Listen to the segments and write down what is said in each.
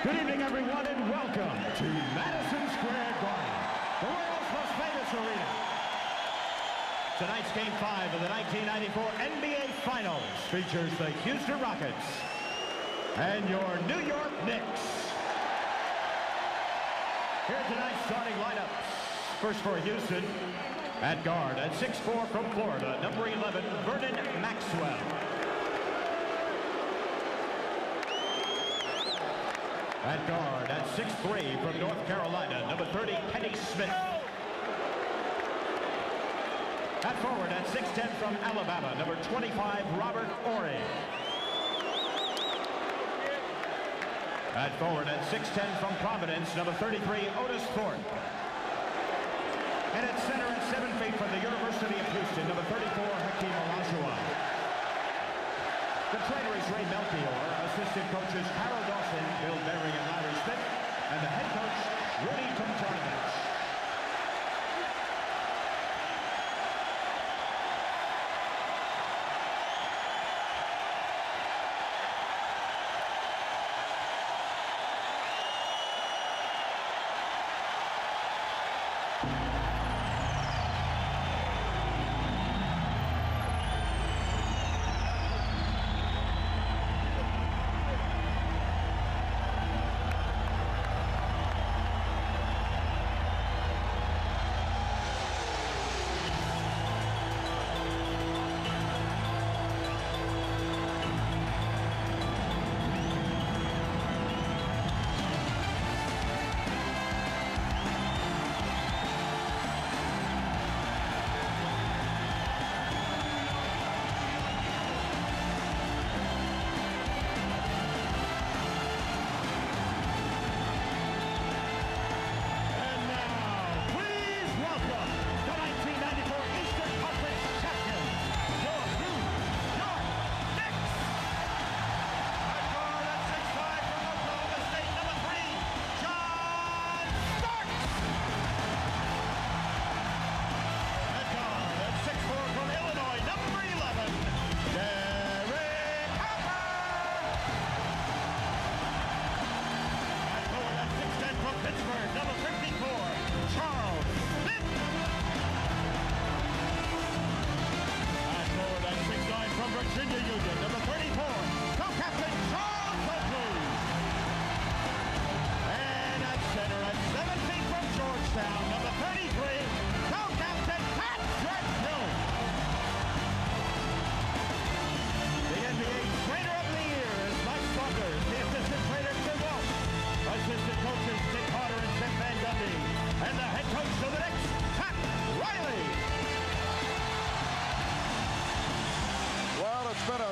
Good evening, everyone, and welcome to Madison Square Garden, the world's most famous arena. Tonight's Game 5 of the 1994 NBA Finals features the Houston Rockets and your New York Knicks. Here are tonight's starting lineups. First for Houston, at guard, at 6'4" from Florida, number 11, Vernon Maxwell. At guard, at 6'3" from North Carolina, number 30, Kenny Smith. At forward, at 6'10" from Alabama, number 25, Robert Horry. At forward, at 6'10" from Providence, number 33, Otis Thorpe. And at center, at 7 feet from the University of Houston, number 34, Hakeem Olajuwon. The trainer is Ray Melchior, assistant coaches Harold Dawson, Bill Berry, and Larry Smith, and the head coach, Rudy Tomjanovich.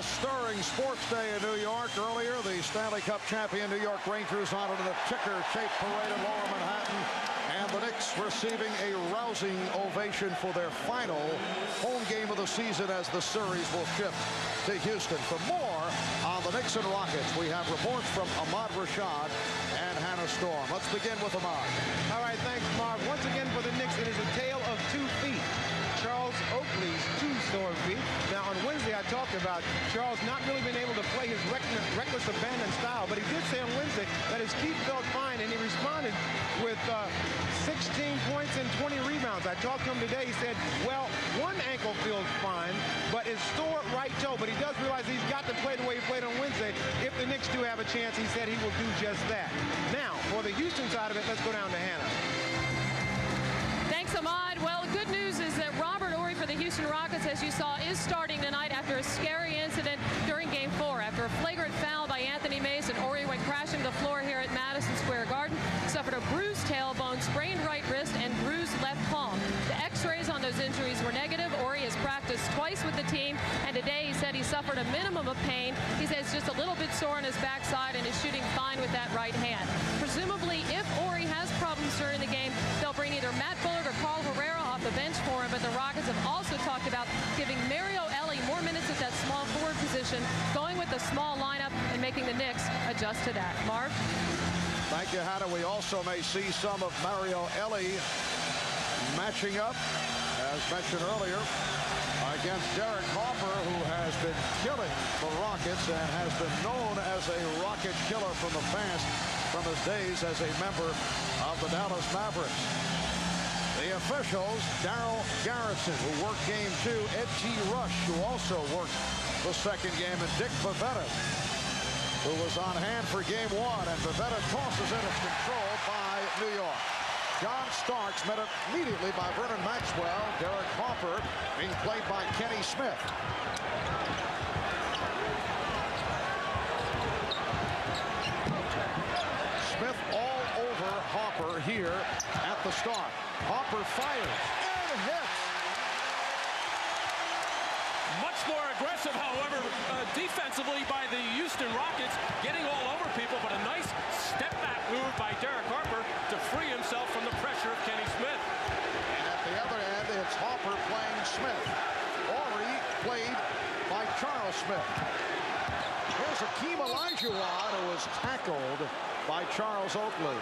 Stirring sports day in New York. Earlier, the Stanley Cup champion New York Rangers honored in the ticker-shaped parade in Lower Manhattan, and the Knicks receiving a rousing ovation for their final home game of the season as the series will shift to Houston. For more on the Knicks and Rockets, we have reports from Ahmad Rashad and Hannah Storm. Let's begin with Ahmad. All right, thanks, Mark. Once again for the Knicks, it is a tale of 2 feet. Charles Oakley's 2 sore feet. Now, on Wednesday, I talked about Charles not really being able to play his reckless abandon style, but he did say on Wednesday that his feet felt fine, and he responded with 16 points and 20 rebounds. I talked to him today. He said, well, one ankle feels fine, but his sore right toe, but he does realize he's got to play the way he played on Wednesday. If the Knicks do have a chance, he said he will do just that. Now, for the Houston side of it, let's go down to Hannah. Thanks, Ahmad. Well, good news is that Robert Horry for the Houston Rockets, as you saw, is starting tonight after a scary incident during Game 4. After a flagrant foul by Anthony Mason, Horry went crashing to the floor here at Madison Square Garden, suffered a bruised tailbone, sprained right wrist, and bruised left palm. The x-rays on those injuries were negative. Horry has practiced twice with the team, and today he said he suffered a minimum of pain. He says just a little bit sore on his backside and is shooting fine with that right hand. Presumably, if Horry has problems during the game, they'll bring either Matt Bullard or Carl Herrera off the bench for him, but the Rockets have also talked about giving Mario Elie more minutes at that small forward position, going with the small lineup and making the Knicks adjust to that. Marv? Thank you, Hannah. We also may see some of Mario Elie matching up, as mentioned earlier, against Derek Harper, who has been killing the Rockets and has been known as a Rocket killer from the past, from his days as a member of the Dallas Mavericks. The officials, Daryl Garrison, who worked game 2, Ed T. Rush, who also worked the second game, and Dick Pavetta, who was on hand for game 1, and Pavetta tosses it. It's controlled by New York. John Starks met immediately by Vernon Maxwell. Derek Harper being played by Kenny Smith. Smith all over Harper here at the start. Harper fires and hits. Much more aggressive, however, defensively by the Houston Rockets, getting all over people, but a nice step back move by Derek Harper to free himself from the pressure of Kenny Smith. And at the other end, it's Harper playing Smith. Horry played by Charles Smith. Here's Hakeem Olajuwon, who was tackled by Charles Oakley.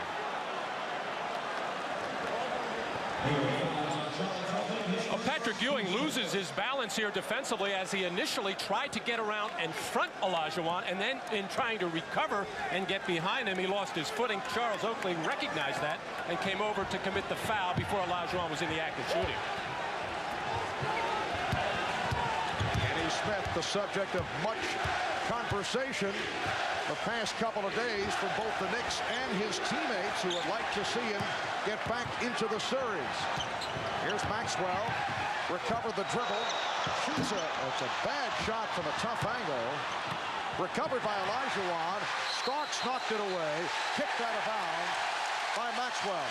Patrick Ewing loses his balance here defensively as he initially tried to get around and front Olajuwon, and then in trying to recover and get behind him, he lost his footing. Charles Oakley recognized that and came over to commit the foul before Olajuwon was in the act of shooting. Kenny Smith, the subject of much conversation the past couple of days from both the Knicks and his teammates, who would like to see him get back into the series. Here's Maxwell, recovered the dribble, shoots it's a bad shot from a tough angle. Recovered by Olajuwon. Starks knocked it away, kicked out of bounds by Maxwell.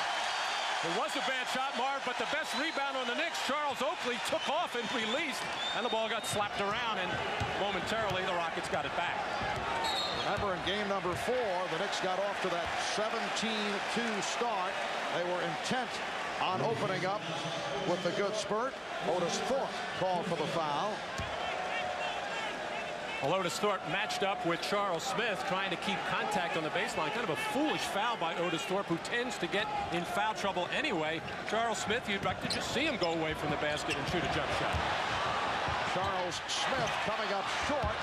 It was a bad shot, Marv, but the best rebound on the Knicks, Charles Oakley, took off and released, and the ball got slapped around, and momentarily the Rockets got it back. Remember, in game number 4, the Knicks got off to that 17-2 start. They were intent on opening up with the good spurt. Otis Thorpe called for the foul. Well, Otis Thorpe matched up with Charles Smith, trying to keep contact on the baseline. Kind of a foolish foul by Otis Thorpe, who tends to get in foul trouble anyway. Charles Smith, you'd like to just see him go away from the basket and shoot a jump shot. Charles Smith coming up short,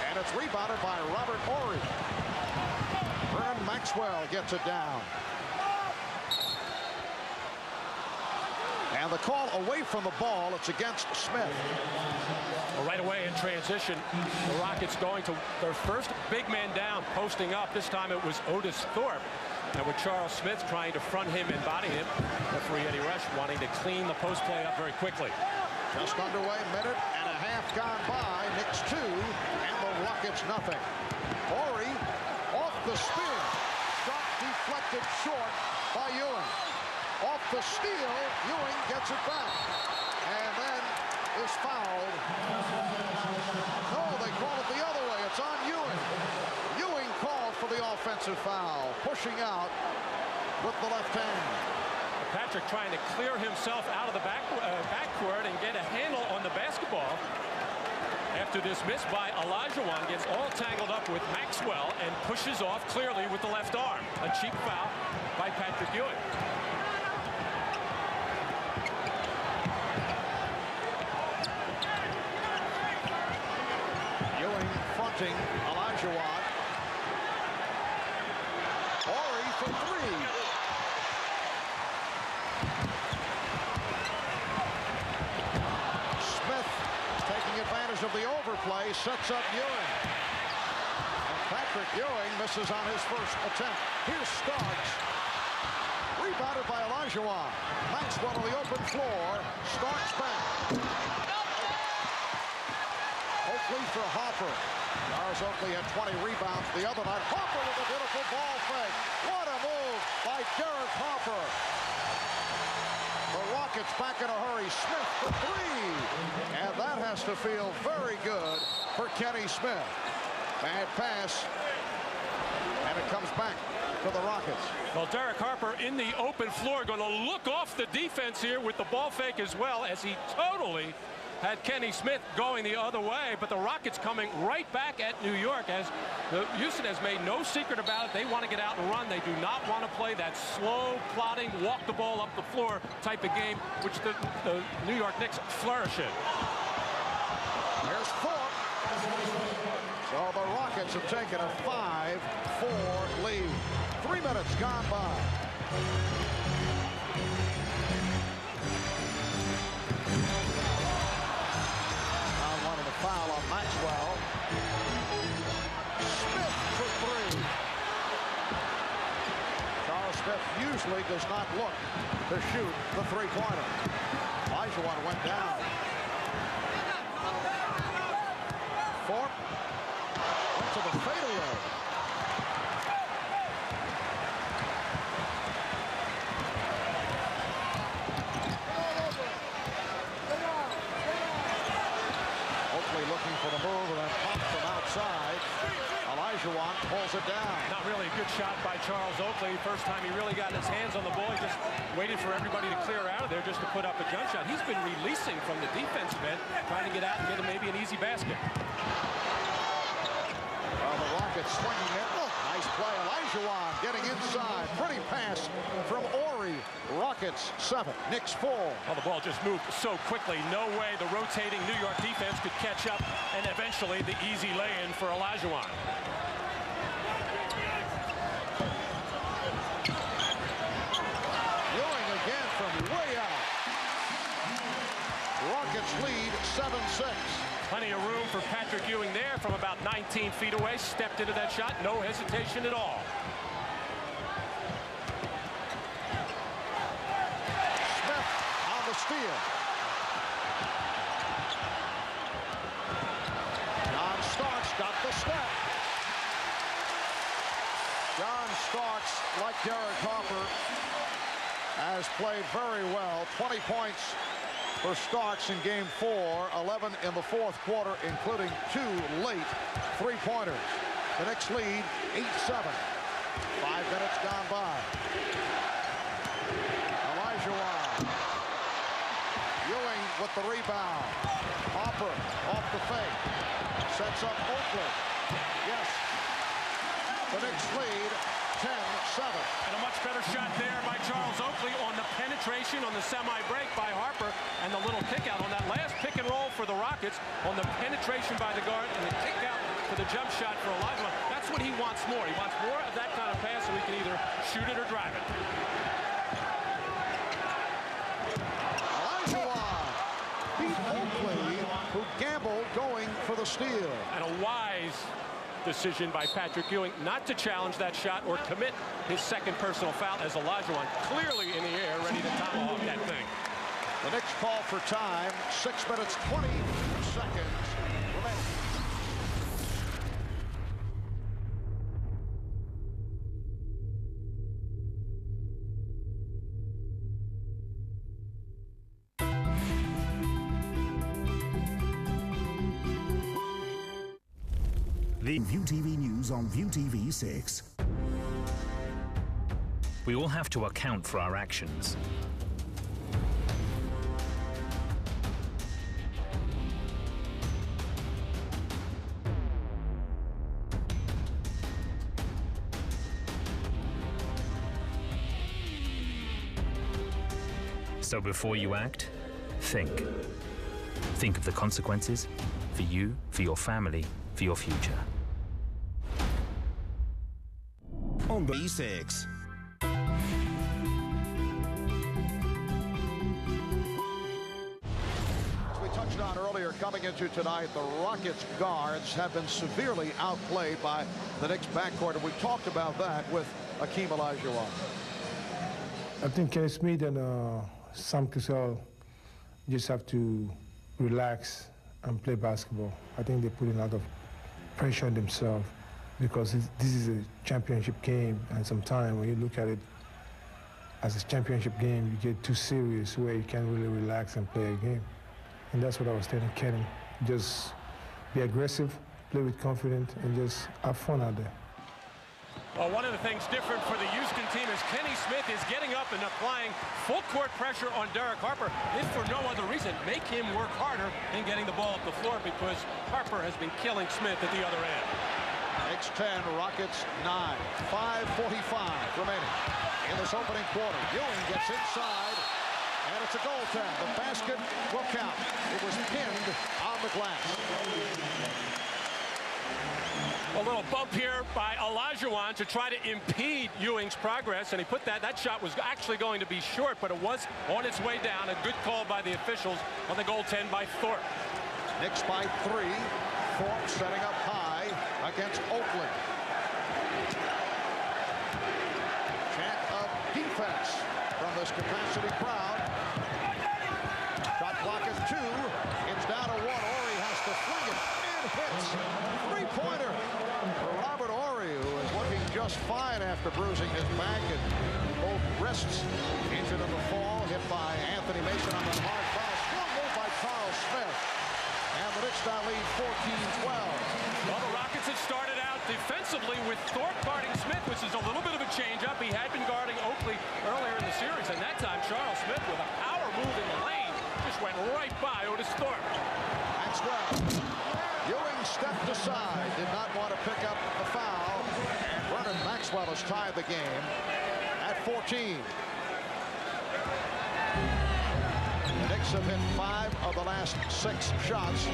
and it's rebounded by Robert Horry. Vernon Maxwell gets it down. And the call away from the ball, it's against Smith. Well, right away in transition, the Rockets going to their first big man down, posting up. This time it was Otis Thorpe. And with Charles Smith trying to front him and body him, referee Eddie Rush wanting to clean the post play up very quickly. Just underway, minute and a half gone by. Knicks 2 and the Rockets nothing. Horry off the spear. Shot deflected short by Ewing. Off the steal, Ewing gets it back. And then is fouled. No, they call it the other way. It's on Ewing. Ewing called for the offensive foul, pushing out with the left hand. Patrick trying to clear himself out of the backcourt and get a handle on the basketball. After this miss by Olajuwon, gets all tangled up with Maxwell and pushes off clearly with the left arm. A cheap foul by Patrick Ewing. Ewing fronting Olajuwon. Horry for 3. Advantage of the overplay, sets up Ewing. And Patrick Ewing misses on his first attempt. Here's Starks. Rebounded by Olajuwon. Maxwell on the open floor. Starks back. Oakley for Harper. Charles Oakley had 20 rebounds the other night. Harper with a beautiful ball fake. What a move by Derek Harper. The Rockets back in a hurry. Smith for 3. And that has to feel very good for Kenny Smith. Bad pass. And it comes back to the Rockets. Well, Derek Harper in the open floor, going to look off the defense here with the ball fake as well, as he totally had Kenny Smith going the other way. But the Rockets coming right back at New York, as Houston has made no secret about it. They want to get out and run. They do not want to play that slow, plodding, walk the ball up the floor type of game, which the New York Knicks flourish in. Rockets have taken a 5-4 lead. 3 minutes gone by. Now wanted a foul on Maxwell. Smith for three. Charles Smith usually does not look to shoot the three-pointer. Olajuwon went down. Thorpe went to the fadeaway. Oakley looking for the move and then pops from outside. Olajuwon pulls it down. Not really a good shot by Charles Oakley. First time he really got his hands on the ball. He just waited for everybody to clear out of there just to put up a jump shot. He's been releasing from the defensive end, trying to get out and get him maybe an easy basket. Well, the Rockets swinging it. Oh, nice play. Olajuwon getting inside. Pretty pass from Ori. Rockets 7, Knicks 4. Well, the ball just moved so quickly. No way the rotating New York defense could catch up, and eventually the easy lay-in for Olajuwon. Ewing again from way out. Rockets lead 7-6. Plenty of room for Patrick Ewing there from about 19 feet away. Stepped into that shot, no hesitation at all. Smith on the steal. John Starks got the step. John Starks, like Derek Harper, has played very well. 20 points for Starks in game 4, 11 in the fourth quarter, including 2 late three-pointers. The Knicks lead 8-7. 5 minutes gone by. Olajuwon. Ewing with the rebound. Hopper off the fake. Sets up Oakley. Yes. The Knicks lead 10-7. And a much better shot there by Charles Oakley on the penetration on the semi-break by Harper, and the little kick out on that last pick and roll for the Rockets on the penetration by the guard and the kick out for the jump shot for Olajuwon. That's what he wants more. He wants more of that kind of pass so he can either shoot it or drive it. Olajuwon beat Oakley, who gambled going for the steal. And a wise decision by Patrick Ewing not to challenge that shot or commit his second personal foul, as Olajuwon clearly in the air ready to tomahawk that thing. The Knicks call for time. 6 minutes, 20 seconds remaining. The ViewTV News on ViewTV 6. We all have to account for our actions. So before you act, think. Think of the consequences for you, for your family, for your future. On B6. As we touched on earlier, coming into tonight, the Rockets guards have been severely outplayed by the Knicks backcourt, and we talked about that with Hakeem Olajuwon. I think Kenny Smith and Sam Cassell just have to relax and play basketball. I think they put a lot of pressure on themselves because this is a championship game, and sometimes when you look at it as a championship game, you get too serious where you can't really relax and play a game. And that's what I was telling Kenny. Just be aggressive, play with confidence, and just have fun out there. Well, one of the things different for the Houston team is Kenny Smith is getting up and applying full court pressure on Derek Harper, if for no other reason, make him work harder in getting the ball up the floor, because Harper has been killing Smith at the other end. Knicks 10, Rockets 9. 5:45 remaining in this opening quarter. Ewing gets inside, and it's a goaltend. The basket will count. It was pinned on the glass. A little bump here by Olajuwon to try to impede Ewing's progress, and he put that shot was actually going to be short, but it was on its way down. A good call by the officials on the goaltend by Thorpe. Knicks by 3. Thorpe setting up high against Oakland. Chant of defense from this capacity crowd. Shot clock at 2. It's down to 1. Horry has to fling it. It hits. Three-pointer for Robert Horry, who is looking just fine after bruising his back and both wrists. Injured in the fall, hit by Anthony Mason on the hard foul. Strong move by Charles Smith. And the Knicks now lead 14-12. Well, the Rockets had started out defensively with Thorpe guarding Smith, which is a little bit of a change-up. He had been guarding Oakley earlier in the series, and that time Charles Smith, with a power move in the lane, just went right by Otis Thorpe. Maxwell. Ewing stepped aside, did not want to pick up the foul, and Vernon Maxwell has tied the game at 14. The Knicks have hit 5 of the last 6 shots.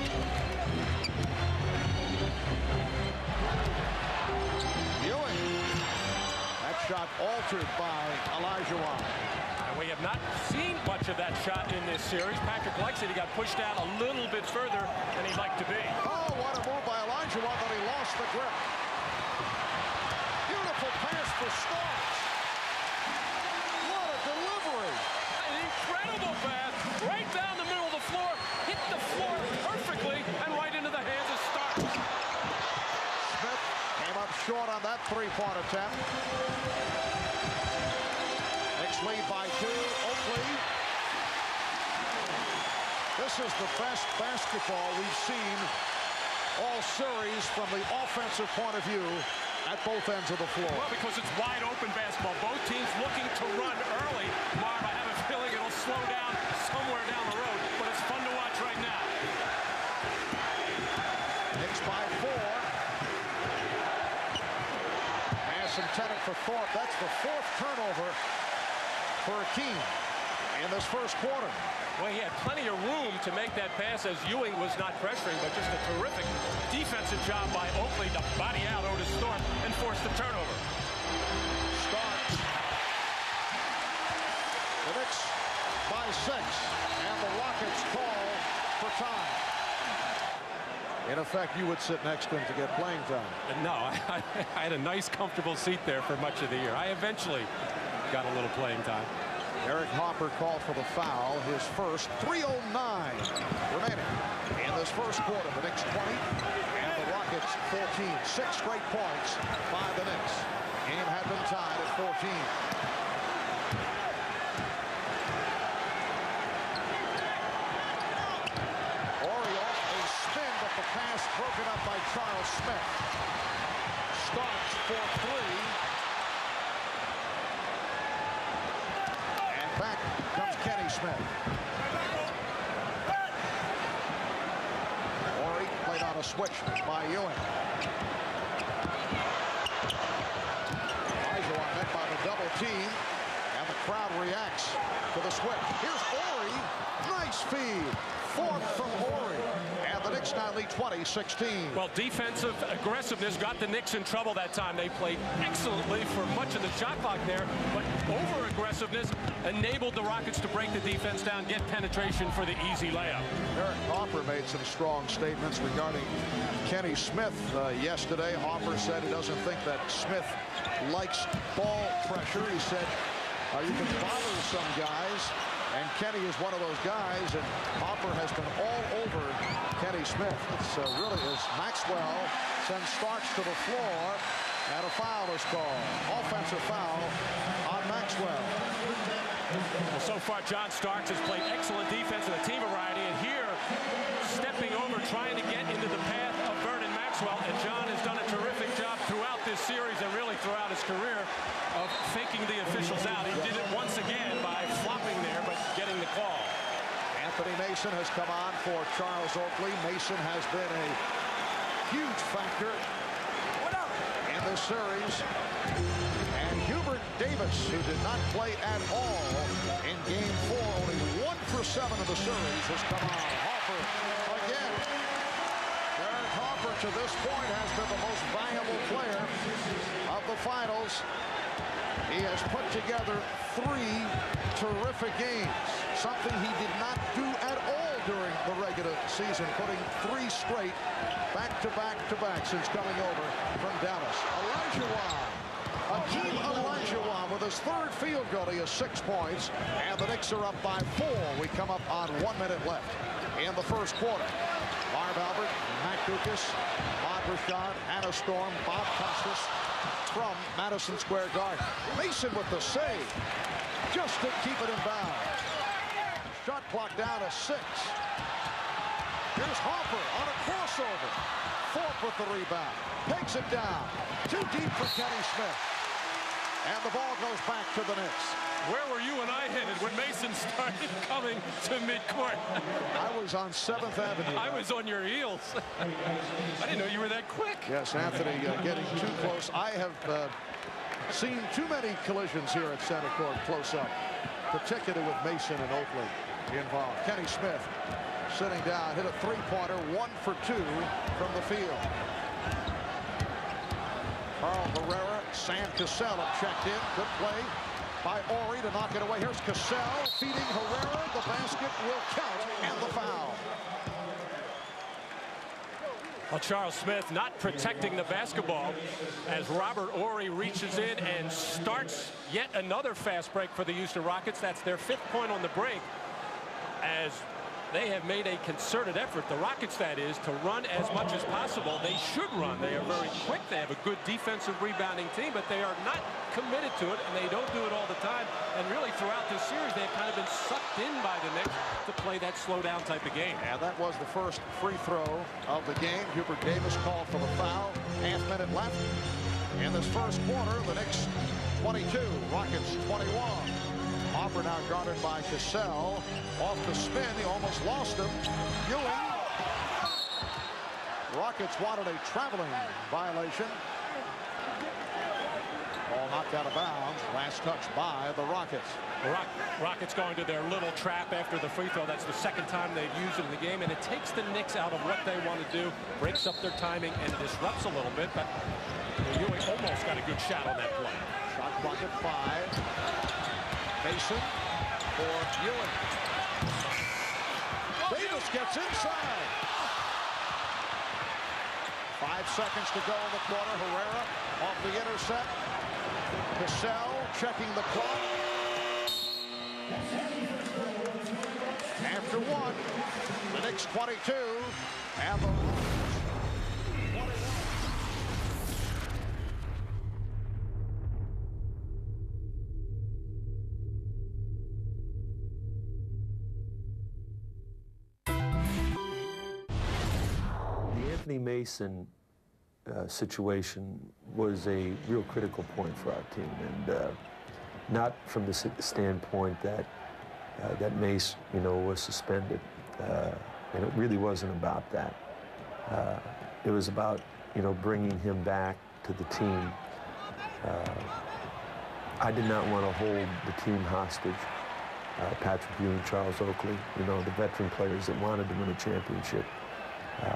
Ewing. That shot altered by Olajuwon. And we have not seen much of that shot in this series. Patrick likes it. He got pushed out a little bit further than he'd like to be. Oh, what a move by Olajuwon, but he lost the grip. Beautiful pass for Starks. What a delivery. An incredible pass right down the middle of the floor. Hit the floor perfectly and right into the hands of Starks. Smith came up short on that three-point attempt. Knicks lead by 2. Oakley. This is the best basketball we've seen all series from the offensive point of view at both ends of the floor. Well, because it's wide open basketball. Both teams looking to run early. Marv, I have a feeling it'll slow down somewhere down the road, but it's fun to watch right now. Knicks by 4. Pass intended for Thorpe. That's the 4th turnover for Akeem in this first quarter. Well, he had plenty of room to make that pass as Ewing was not pressuring, but just a terrific defensive job by Oakley to body out Otis Thorpe and force the turnover. Starks. The Knicks by 6, and the Rockets call for time. In effect, you would sit next to him to get playing time. No, I had a nice, comfortable seat there for much of the year. I eventually got a little playing time. Eric Hopper called for the foul, his first. 3:09 remaining in this first quarter. The Knicks 20 and the Rockets 14. 6 straight points by the Knicks. Game had been tied at 14. Horry off a spin, but the pass broken up by Charles Smith. Starks for 3. Back comes Kenny Smith. Horry played on a switch by Ewing. Olajuwon met by the double team, and the crowd reacts to the switch. Here's Horry. Nice feed. 4th from Horry. And the Knicks now lead 20-16. Well, defensive aggressiveness got the Knicks in trouble that time. They played excellently for much of the shot clock there, but over-aggressiveness enabled the Rockets to break the defense down, get penetration for the easy layup. Eric Hopper made some strong statements regarding Kenny Smith yesterday. Hopper said he doesn't think that Smith likes ball pressure. He said you can bother some guys, and Kenny is one of those guys, and Hopper has been all over Kenny Smith. It's really as Maxwell sends Starks to the floor, and a foul is called. Offensive foul on Maxwell. Well, so far, John Starks has played excellent defense in the team variety, and here, stepping over, trying to get into the path of Vernon Maxwell, and John has done a terrific job throughout this series and really throughout his career of faking the officials out. He did it once again by flopping there, but getting the call. Anthony Mason has come on for Charles Oakley. Mason has been a huge factor in this series. And Hubert Davis, who did not play at all in Game 4, only 1 for 7 of the series, has come on. Hopper again. Eric Hopper to this point has been the most valuable player of the finals. He has put together 3 terrific games, something he did not do at all during the regular season, putting 3 straight back-to-back since coming over from Dallas. Hakeem Olajuwon with his 3rd field goal. He has 6 points, and the Knicks are up by 4. We come up on 1 minute left in the first quarter. Marv Albert, Matt Dukas, Ahmad Rashad, Hannah Storm, Bob Costas from Madison Square Garden. Mason with the save, just to keep it in bounds. Shot clock down to 6. Here's Harper on a crossover. Thorpe with the rebound. Takes it down. Too deep for Kenny Smith. And the ball goes back to the Knicks. Where were you and I headed when Mason started coming to midcourt? I was on 7th Avenue. I was on your heels. I didn't know you were that quick. Yes, Anthony getting too close. I have seen too many collisions here at center court close up, particularly with Mason and Oakley involved. Kenny Smith sitting down, hit a 3-pointer, 1 for 2 from the field. Carl Herrera, Sam Cassell have checked in. Good play by Ori to knock it away. Here's Cassell feeding Herrera. The basket will count, and the foul. Well, Charles Smith not protecting the basketball as Robert Ori reaches in and starts yet another fast break for the Houston Rockets. That's their 5th point on the break, as they have made a concerted effort, the Rockets that is, to run as much as possible. They should run. They are very quick. They have a good defensive rebounding team, but they are not committed to it, and they don't do it all the time. And really throughout this series, they've kind of been sucked in by the Knicks to play that slow down type of game. And that was the first free throw of the game. Hubert Davis called for the foul. Half minute left in this first quarter. The Knicks 22, Rockets 21. Hopper now guarded by Cassell. Off the spin, he almost lost him. Ewing. Rockets wanted a traveling violation. Ball knocked out of bounds. Last touch by the Rockets. Rockets going to their little trap after the free throw. That's the 2nd time they've used it in the game, and it takes the Knicks out of what they want to do, breaks up their timing, and disrupts a little bit. But Ewing almost got a good shot on that play. Shot clock at 5. Mason for Ewing. Davis gets inside. 5 seconds to go in the quarter. Herrera off the intercept. Cassell checking the clock. After 1, the Knicks 22 and the Rockets 21. Anthony Mason situation was a real critical point for our team, and not from the standpoint that that Mace, was suspended, and it really wasn't about that. It was about, bringing him back to the team. I did not want to hold the team hostage. Patrick Ewing, Charles Oakley, the veteran players that wanted to win a championship.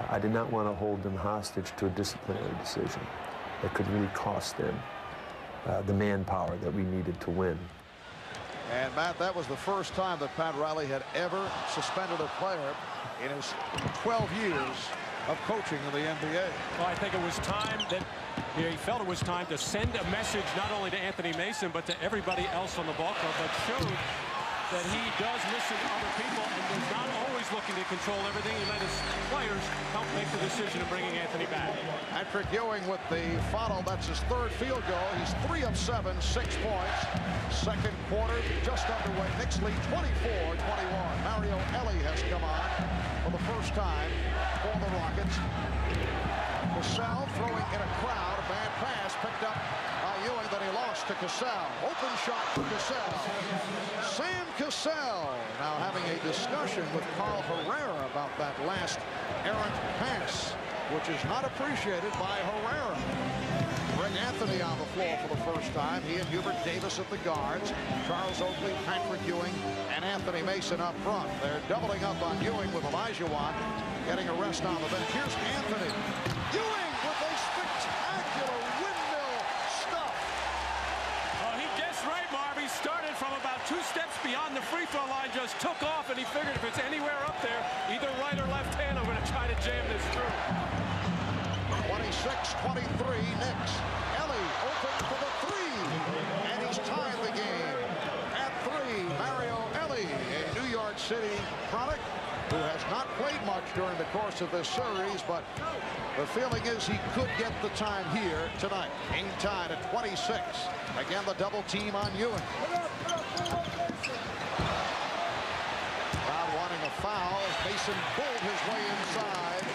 I did not want to hold them hostage to a disciplinary decision that could really cost them the manpower that we needed to win. And Matt, that was the first time that Pat Riley had ever suspended a player in his 12 years of coaching in the NBA. Well, I think it was time that he felt it was time to send a message not only to Anthony Mason but to everybody else on the ball club, but showed that he does listen to other people and is not always looking to control everything. He let his players help make the decision of bringing Anthony back. Patrick Ewing with the follow. That's his 3rd field goal. He's 3 of 7, 6 points. Second quarter just underway. Knicks lead 24-21. Mario Elie has come on for the first time for the Rockets. Cassell throwing in a crowd. A bad pass picked up by Ewing, then he lost to Cassell. Open shot for Cassell. Sam Cassell now having a discussion with Carl Herrera about that last errant pass, which is not appreciated by Herrera. Rick Anthony on the floor for the first time. He and Hubert Davis at the guards. Charles Oakley, Patrick Ewing, and Anthony Mason up front. They're doubling up on Ewing with Olajuwon getting a rest on the bench. Here's Anthony. Ewing with a spectacular windmill stuff. Well, he guessed right, Marv. He started from about 2 steps beyond the free throw line, just took off, and he figured if it's anywhere up there, either right or left hand, I'm going to try to jam this through. 26-23 Knicks. Ellie open for the 3, and he's tied the game at 3. Mario Ellie, a New York City product who has not played much during the course of this series, but the feeling is he could get the time here tonight. Game tied at 26. Again, the double team on Ewing. Crowd wanting a foul as Mason pulled his way inside.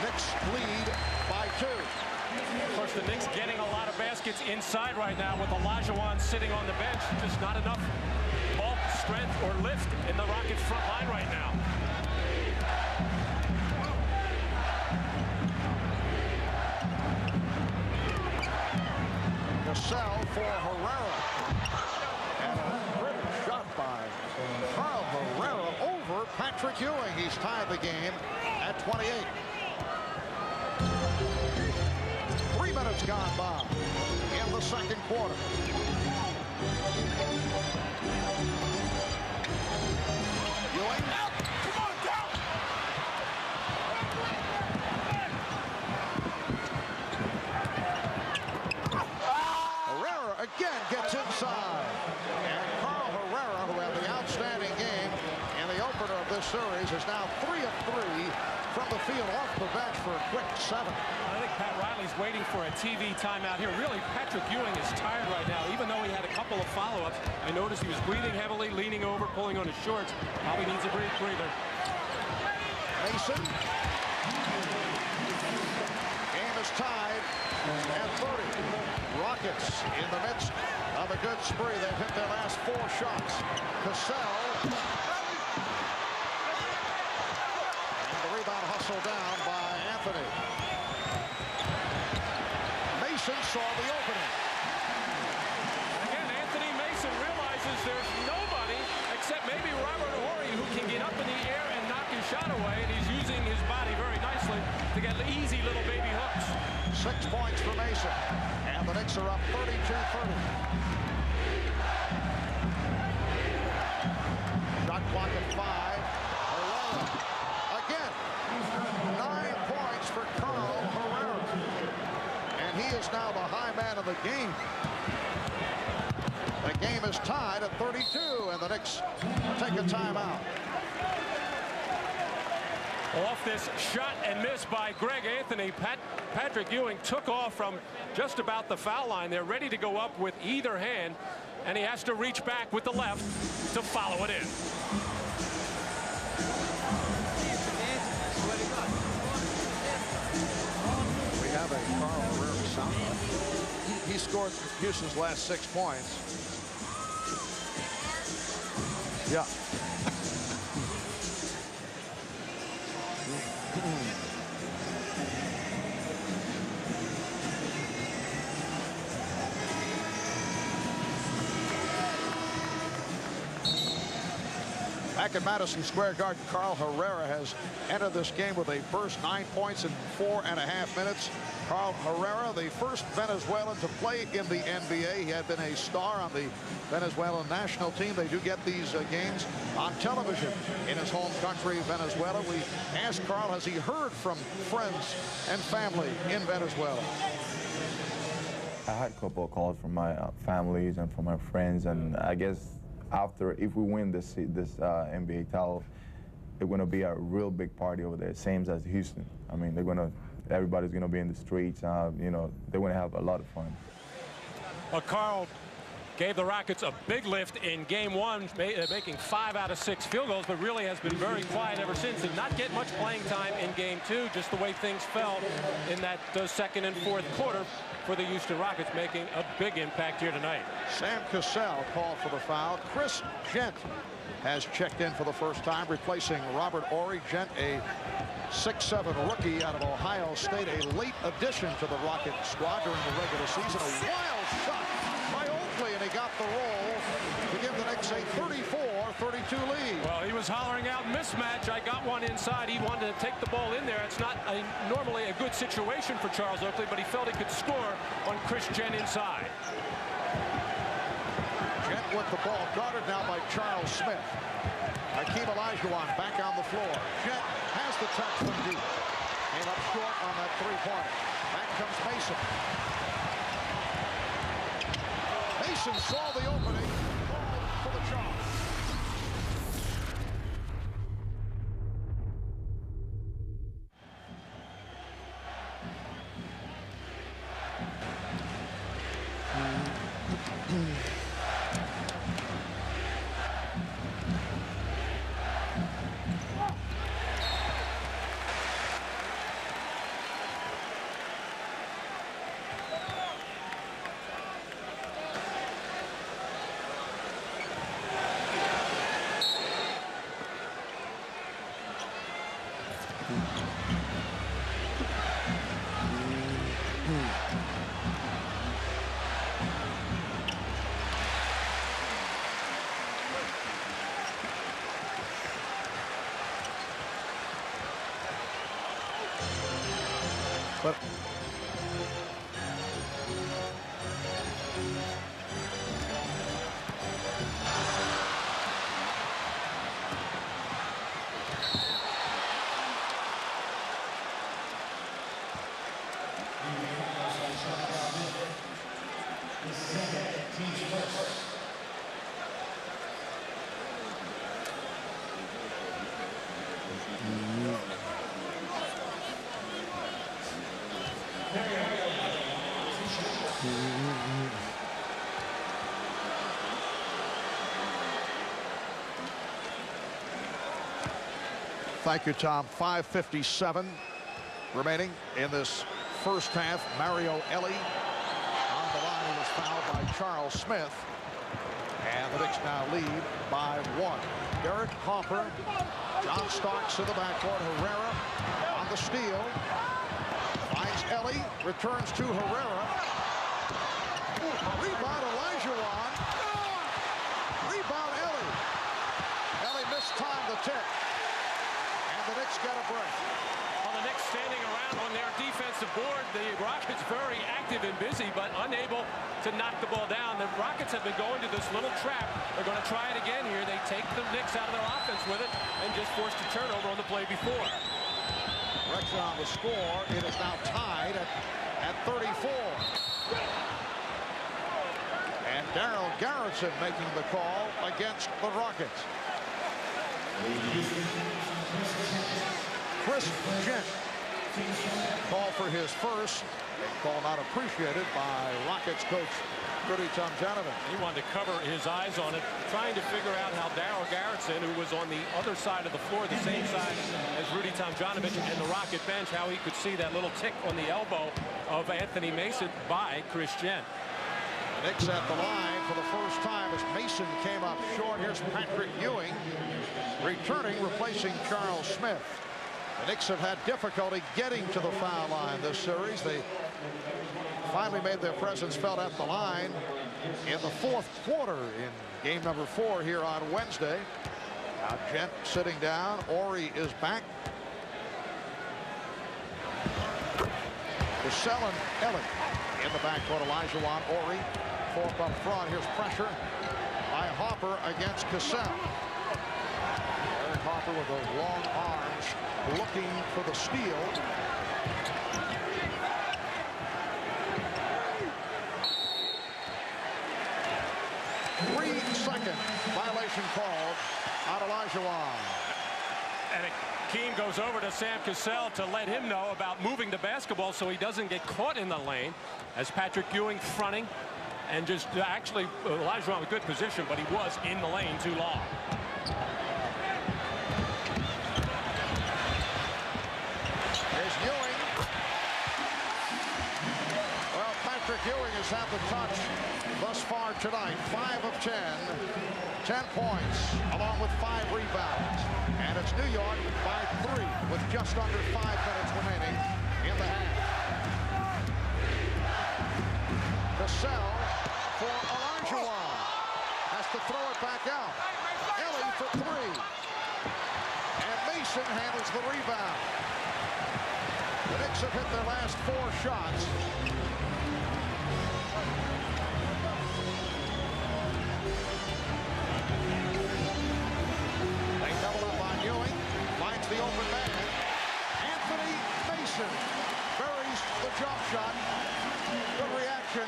Knicks lead by 2. Of course, the Knicks getting a lot of baskets inside right now with Olajuwon sitting on the bench. Just not enough bulk, strength, or lift in the Rockets' front line right now. Cassell for Herrera. And a great shot by Carl Herrera over Patrick Ewing. He's tied the game at 28. 3 minutes gone by in the second quarter. Ewing out. Come on, down. Herrera again gets inside. And Carl Herrera, who had the outstanding game in the opener of this series, is now 3 of 3 from the field off the bench for a quick 7. I think Pat Riley's waiting for a TV timeout here. Really, Patrick Ewing is tired right now, even though he had a couple of follow-ups. I noticed he was breathing heavily, leaning over, pulling on his shorts. Probably needs a breather. Mason. Game is tied at 30. Rockets in the midst of a good spree. They've hit their last 4 shots. Cassell. Rebound hustle down by Anthony. Mason saw the opening. Again, Anthony Mason realizes there's nobody except maybe Robert Horry who can get up in the air and knock his shot away, and he's using his body very nicely to get easy little baby hooks. 6 points for Mason, and the Knicks are up 32-30. Shot clock at 5. Again, 9 points for Carl Herrera. And he is now the high man of the game. The game is tied at 32, and the Knicks take a timeout. Off this shot and miss by Greg Anthony, Patrick Ewing took off from just about the foul line. They're ready to go up with either hand, and he has to reach back with the left to follow it in. We have a Carl Herrera sound. He scored Houston's last 6 points. Yeah. Back at Madison Square Garden, Carl Herrera has entered this game with a burst, 9 points in 4.5 minutes. Carl Herrera, the first Venezuelan to play in the NBA. He had been a star on the Venezuelan national team. They do get these games on television in his home country, Venezuela. We asked Carl, has he heard from friends and family in Venezuela? I had a couple of calls from my families and from my friends, and I guess after, if we win this NBA title, it's going to be a real big party over there, same as Houston. I mean, everybody's going to be in the streets. You know, they're going to have a lot of fun. Well, Carl gave the Rockets a big lift in game 1, making 5 out of 6 field goals, but really has been very quiet ever since. Did not get much playing time in game 2, just the way things fell in that second and fourth quarter for the Houston Rockets, making a big impact here tonight. Sam Cassell called for the foul. Chris Gent has checked in for the first time, replacing Robert Horry. Gent, a 6'7" rookie out of Ohio State, a late addition to the Rocket squad during the regular season. A wild shot by Oakley, and he got the roll to give the Knicks a 34-32 lead. Well, he was hollering out mismatch. I got one inside. He wanted to take the ball in there. It's not normally a good situation for Charles Oakley, but he felt he could score on Chris Gent inside. Gent with the ball, guarded now by Charles Smith. Hakeem Olajuwon back on the floor. Gent has the touch from deep. Came up short on that three-pointer. Back comes Mason. Mason saw the opening. For the Charge. But thank you, Tom. 5:57 remaining in this first half. Mario Elie on the line. He was fouled by Charles Smith. And the Knicks now lead by 1. Derek Hopper. John Starks in the backcourt. Herrera on the steal. Finds Elie. Returns to Herrera. Rebound Olajuwon. Rebound Elie. Elie mistimed the tip. The Knicks get a break. Well, the Knicks standing around on their defensive board. The Rockets very active and busy, but unable to knock the ball down. The Rockets have been going to this little trap. They're going to try it again here. They take the Knicks out of their offense with it and just forced a turnover on the play before. Correction on the score. It is now tied at 34. And Daryl Garrettson making the call against the Rockets. Chris Gent call for his first. Call not appreciated by Rockets coach Rudy Tomjanovich. He wanted to cover his eyes on it, trying to figure out how Daryl Garrettson, who was on the other side of the floor, the same side as Rudy Tomjanovich and the Rocket bench, how he could see that little tick on the elbow of Anthony Mason by Chris Gent. Knicks at the line for the first time as Mason came up short. Here's Patrick Ewing returning, replacing Charles Smith. The Knicks have had difficulty getting to the foul line this series. They finally made their presence felt at the line in the fourth quarter in game number 4 here on Wednesday. Now Gent sitting down. Horry is back. Cassell and Elie in the backcourt. Olajuwon, Horry, 4th up front. Here's pressure by Hopper against Cassell. Eric Hopper with those long arms looking for the steal. Three-second violation called on Olajuwon. And Hakeem goes over to Sam Cassell to let him know about moving the basketball so he doesn't get caught in the lane, as Patrick Ewing fronting and just actually Olajuwon in a good position, but he was in the lane too long. Here's Ewing. Well, Patrick Ewing has had the touch thus far tonight. 5 of 10. 10 points, along with 5 rebounds. And it's New York by 3 with just under 5 minutes remaining in the half. Cassell for Olajuwon. to throw it back out. Ellie for three. And Mason handles the rebound. The Knicks have hit their last 4 shots. They double up on Ewing. Finds the open man. Anthony Mason buries the jump shot. Good reaction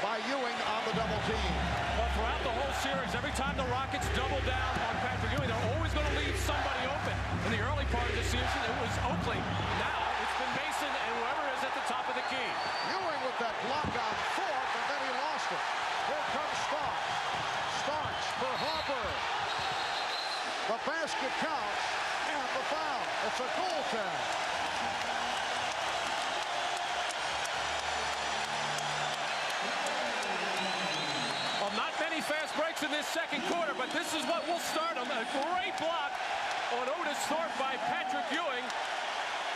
by Ewing on the double team. Well, throughout the whole series, every time the Rockets double down on Patrick Ewing, they're always going to leave somebody open. In the early part of the season, it was Oakley. Now it's been Mason and whoever is at the top of the key. Ewing with that block on fourth, and then he lost it. Here comes Starks. Starks for Harper. The basket counts, and the foul. It's a goaltend. Well, not many fast breaks in this second quarter, but this is what will start them. A great block on Otis Thorpe by Patrick Ewing.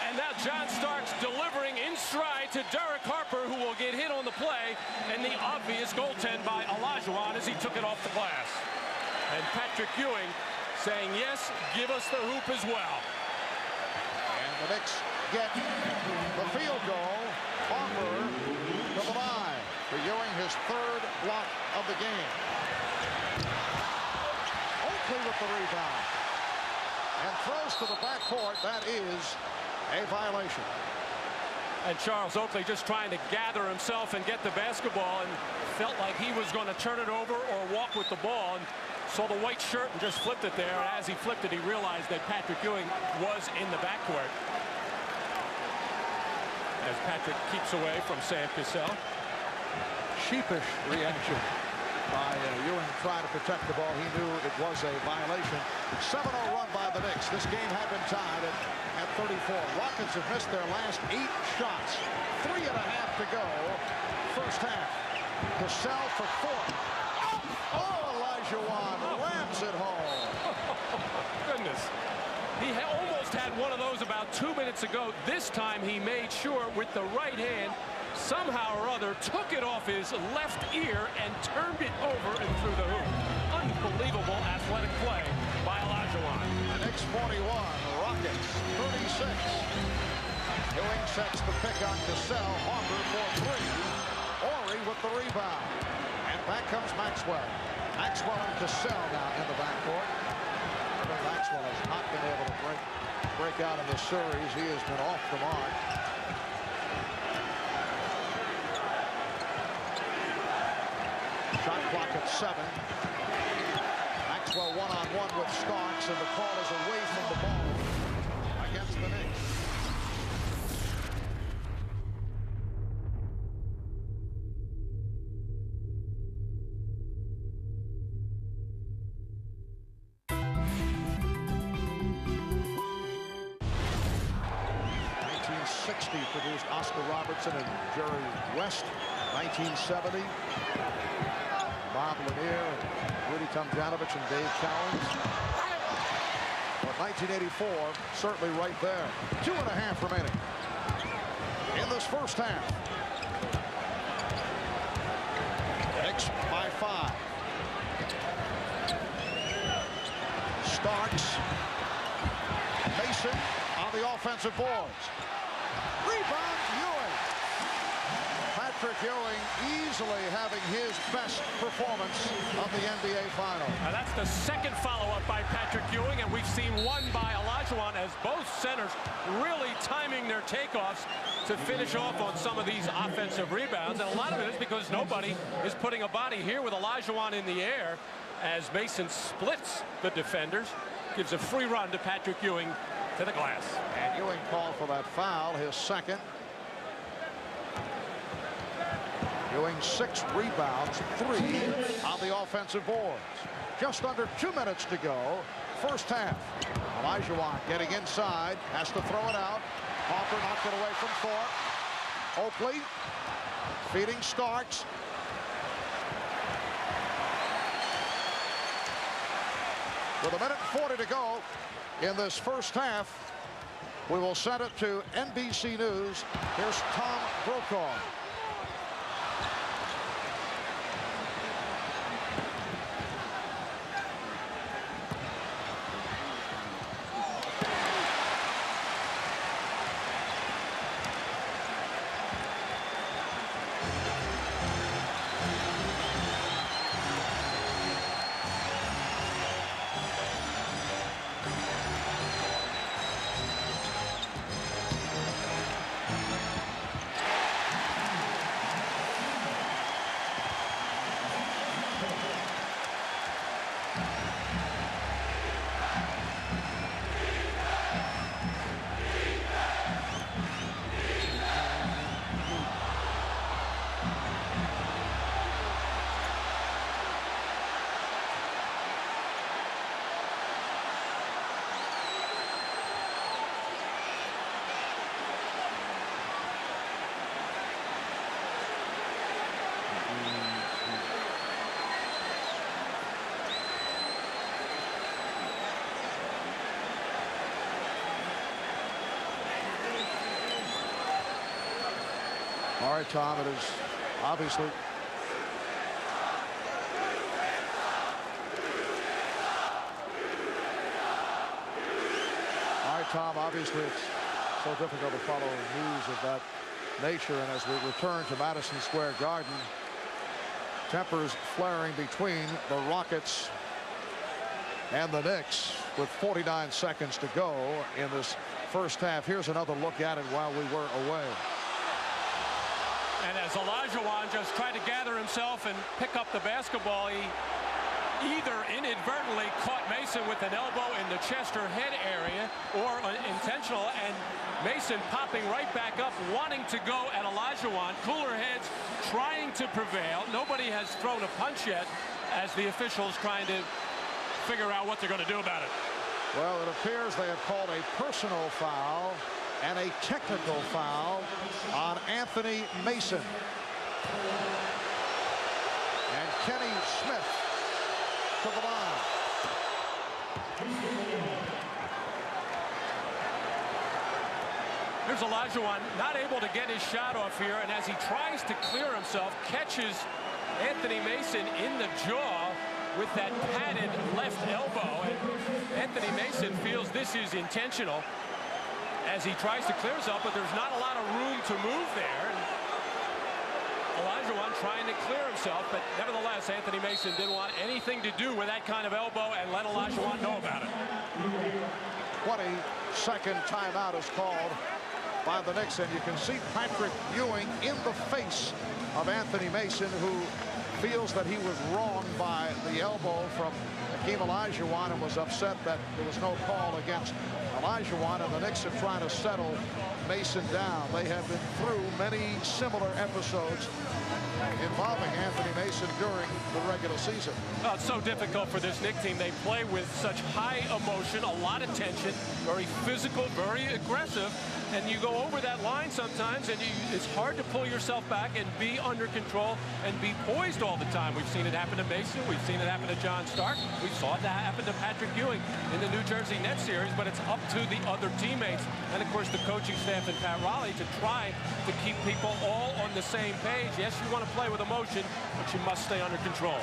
And now John Starks delivering in stride to Derek Harper, who will get hit on the play, and the obvious goaltend by Olajuwon as he took it off the glass. And Patrick Ewing saying, yes, give us the hoop as well. And the Knicks get the field goal. Harper to the line for Ewing, his 3rd block of the game. Oakley with the rebound. And throws to the backcourt. That is a violation. And Charles Oakley just trying to gather himself and get the basketball, and felt like he was going to turn it over or walk with the ball, and saw the white shirt and just flipped it there. And as he flipped it, he realized that Patrick Ewing was in the backcourt. As Patrick keeps away from Sam Cassell. Sheepish reaction by Ewing trying to protect the ball. He knew it was a violation. 7-0 run by the Knicks. This game had been tied at 34. Rockets have missed their last 8 shots. 3.5 to go. First half. Cassell for 4. Oh, Olajuwon rams it home. Goodness. He almost had one of those about 2 minutes ago. This time he made sure with the right hand, somehow or other, took it off his left ear and turned it over and through the hoop. Unbelievable athletic play by Olajuwon. The Knicks 41, Rockets 36. Ewing sets the pick on Cassell. Harper for 3. Horry with the rebound. And back comes Maxwell. Maxwell and Cassell now in the backcourt. Maxwell has not been able to break out in this series. He has been off the mark. Shot clock at 7. Maxwell one-on-one with Starks, and the call is away from the ball against the Knicks. Produced Oscar Robertson and Jerry West. 1970, Bob Lanier, Rudy Tomjanovich, and Dave Cowens. But 1984, certainly right there. 2.5 remaining in this first half. Knicks by 5. Starks. Mason on the offensive boards. Rebound, Ewing. Patrick Ewing easily having his best performance of the NBA Finals. Now that's the second follow-up by Patrick Ewing, and we've seen one by Olajuwon as both centers really timing their takeoffs to finish off on some of these offensive rebounds. And a lot of it is because nobody is putting a body here with Olajuwon in the air as Mason splits the defenders, gives a free run to Patrick Ewing to the glass. And Ewing called for that foul, his second. Ewing 6 rebounds, 3 on the offensive boards. Just under 2 minutes to go, first half. Olajuwon getting inside, has to throw it out. Harper knocked it away from Thorpe. Oakley feeding Starks. With 1:40 to go in this first half, we will send it to NBC News. Here's Tom Brokaw. right, Tom, it is obviously. All right, Tom, obviously it's so difficult to follow news of that nature, and as we return to Madison Square Garden, tempers flaring between the Rockets and the Knicks with 49 seconds to go in this first half. Here's another look at it while we were away. And as Olajuwon just tried to gather himself and pick up the basketball, he either inadvertently caught Mason with an elbow in the chest or head area, or intentional, and Mason popping right back up, wanting to go at Olajuwon. Cooler heads trying to prevail. Nobody has thrown a punch yet, as the officials trying to figure out what they're going to do about it. Well, it appears they have called a personal foul and a technical foul on Anthony Mason. And Kenny Smith to the line. Here's Olajuwon, not able to get his shot off here, and as he tries to clear himself, catches Anthony Mason in the jaw with that padded left elbow. And Anthony Mason feels this is intentional as he tries to clear himself, but there's not a lot of room to move there. And Olajuwon trying to clear himself, but nevertheless, Anthony Mason didn't want anything to do with that kind of elbow and let Olajuwon know about it. 20-second timeout is called by the Knicks, and you can see Patrick Ewing in the face of Anthony Mason, who feels that he was wronged by the elbow from Hakeem Olajuwon and was upset that there was no call against Olajuwon, and the Knicks are trying to settle Mason down. They have been through many similar episodes involving Anthony Mason during the regular season. Oh, it's so difficult for this Knicks team. They play with such high emotion, a lot of tension, very physical, very aggressive, and you go over that line sometimes, and it's hard to pull yourself back and be under control and be poised all the time. We've seen it happen to Mason. We've seen it happen to John Stark. We saw it happen to Patrick Ewing in the New Jersey Nets series, but it's up to the other teammates and, of course, the coaching staff and Pat Riley to try to keep people all on the same page. Yes, you want to play with emotion, but you must stay under control.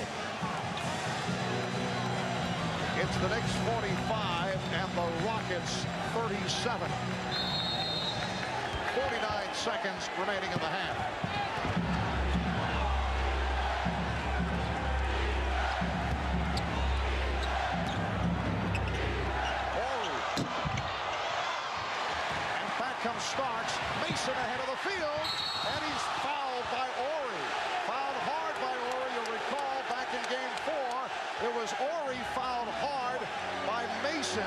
It's the Knicks 45 and the Rockets 37. 49 seconds remaining in the half. And back comes Starks. Mason ahead of the field, and he's fouled by Horry. Fouled hard by Horry. You'll recall back in game 4, it was Horry fouled hard by Mason.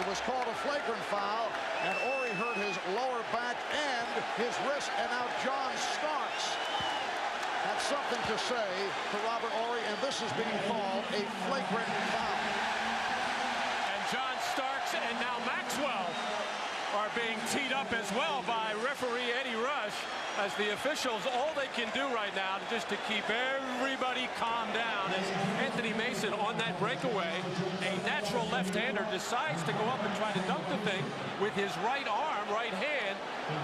It was called a flagrant foul, and Horry hurt his lower back and his wrist, and now John Starks had something to say to Robert Horry, and this is being called a flagrant foul. And John Starks and now Maxwell are being teed up as well by referee Eddie Rush, as the officials, all they can do right now just to keep everybody calm down as Anthony Mason on that breakaway, a natural left-hander, decides to go up and try to dunk the thing with his right arm, right hand,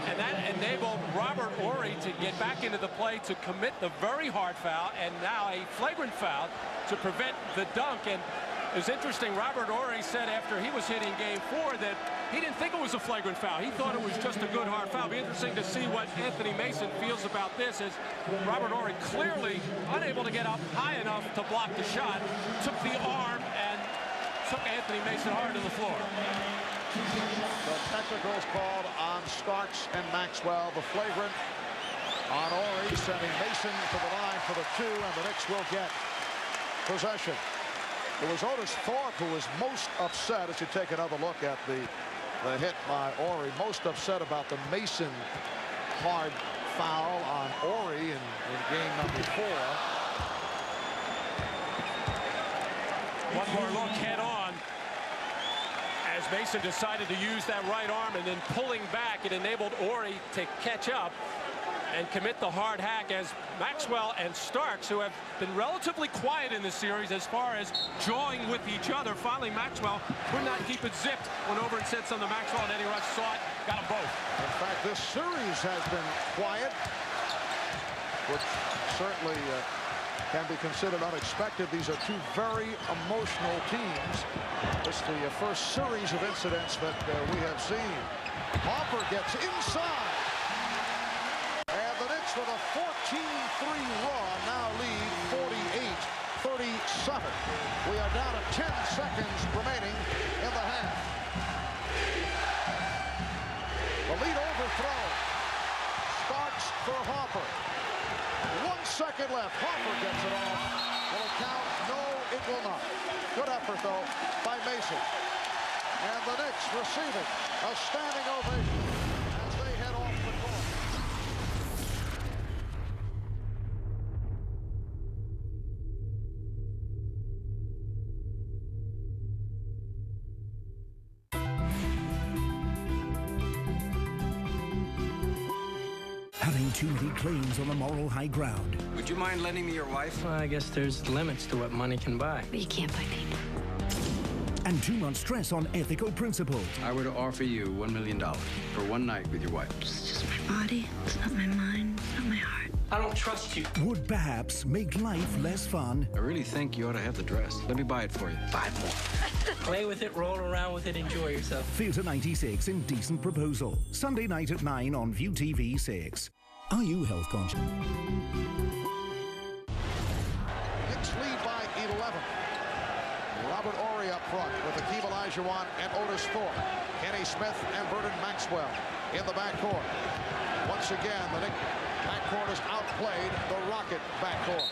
and that enabled Robert Horry to get back into the play to commit the very hard foul, and now a flagrant foul to prevent the dunk. And it was interesting, Robert Horry said after he was hit in game 4 that he didn't think it was a flagrant foul. He thought it was just a good hard foul. It'll be interesting to see what Anthony Mason feels about this, as Robert Horry clearly unable to get up high enough to block the shot, took the arm and took Anthony Mason hard to the floor. The technicals called on Starks and Maxwell. The flagrant on Horry, sending Mason to the line for the 2, and the Knicks will get possession. It was Otis Thorpe who was most upset, as you take another look at the hit by Horry, most upset about the Mason hard foul on Horry in game number 4. One more look head on as Mason decided to use that right arm, and then pulling back, it enabled Horry to catch up and commit the hard hack, as Maxwell and Starks, who have been relatively quiet in this series as far as jawing with each other, finally Maxwell could not keep it zipped, went over and said something to Maxwell, and Eddie Rush saw it, got them both. In fact, this series has been quiet. which certainly can be considered unexpected. These are two very emotional teams. This is the first series of incidents that we have seen. Harper gets inside. And the Knicks with a 14-3 run now lead 48-37. We are down to 10 seconds remaining in the half. The lead overthrow starts for Harper. 1 second left. Harper gets it off. Will it count? No, it will not. Good effort, though, by Mason. And the Knicks receiving a standing ovation as they head off the court. Having too many claims on the moral high ground. Would you mind lending me your wife? Well, I guess there's limits to what money can buy. But you can't buy people. And too much stress on ethical principles. I were to offer you $1 million for one night with your wife. It's just my body. It's not my mind. It's not my heart. I don't trust you. Would perhaps make life less fun. I really think you ought to have the dress. Let me buy it for you. 5 more. Play with it, roll around with it, enjoy yourself. Theatre 96 Indecent Proposal. Sunday night at 9 on View TV 6. Are you health conscious? Knicks lead by 11. Robert Horry up front with Akeem Olajuwon and Otis Thorpe. Kenny Smith and Vernon Maxwell in the backcourt. Once again, the Knicks backcourt has outplayed the Rocket backcourt.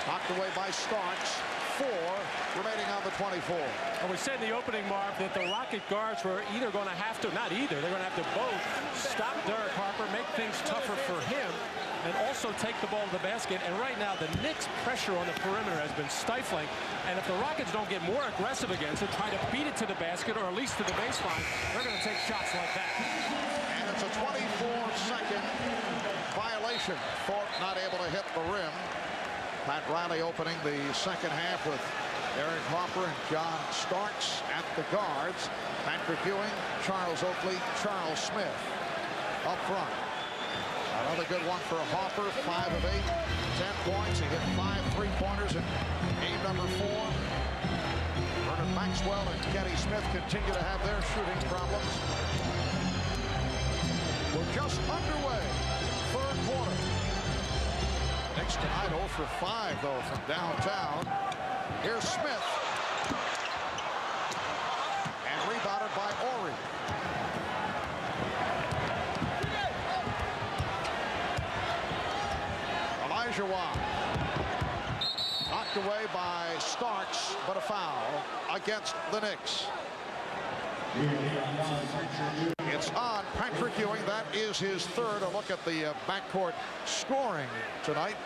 Knocked away by Starks. 4 remaining on the 24. Well, we said in the opening, Marv, that the Rocket guards were either going to have to, not either, they're going to have to both stop Derek Harper, make things tougher for him, and also take the ball to the basket. And right now, the Knicks' pressure on the perimeter has been stifling. And if the Rockets don't get more aggressive against it, try to beat it to the basket or at least to the baseline, they're going to take shots like that. And it's a 24-second violation. Thorpe not able to hit the rim. Pat Riley opening the second half with Eric Harper and John Starks at the guards. Patrick Ewing, Charles Oakley, Charles Smith up front. Another good one for Harper, 5 of 8, 10 points. He hit 5 3-pointers in game number 4. Vernon Maxwell and Kenny Smith continue to have their shooting problems. We're just underway, third quarter. Knicks tonight 0 for 5, though, from downtown. Here's Smith. And rebounded by Horry. Olajuwon. Knocked away by Starks, but a foul against the Knicks. It's on Patrick Ewing. That is his third. A look at the backcourt scoring tonight.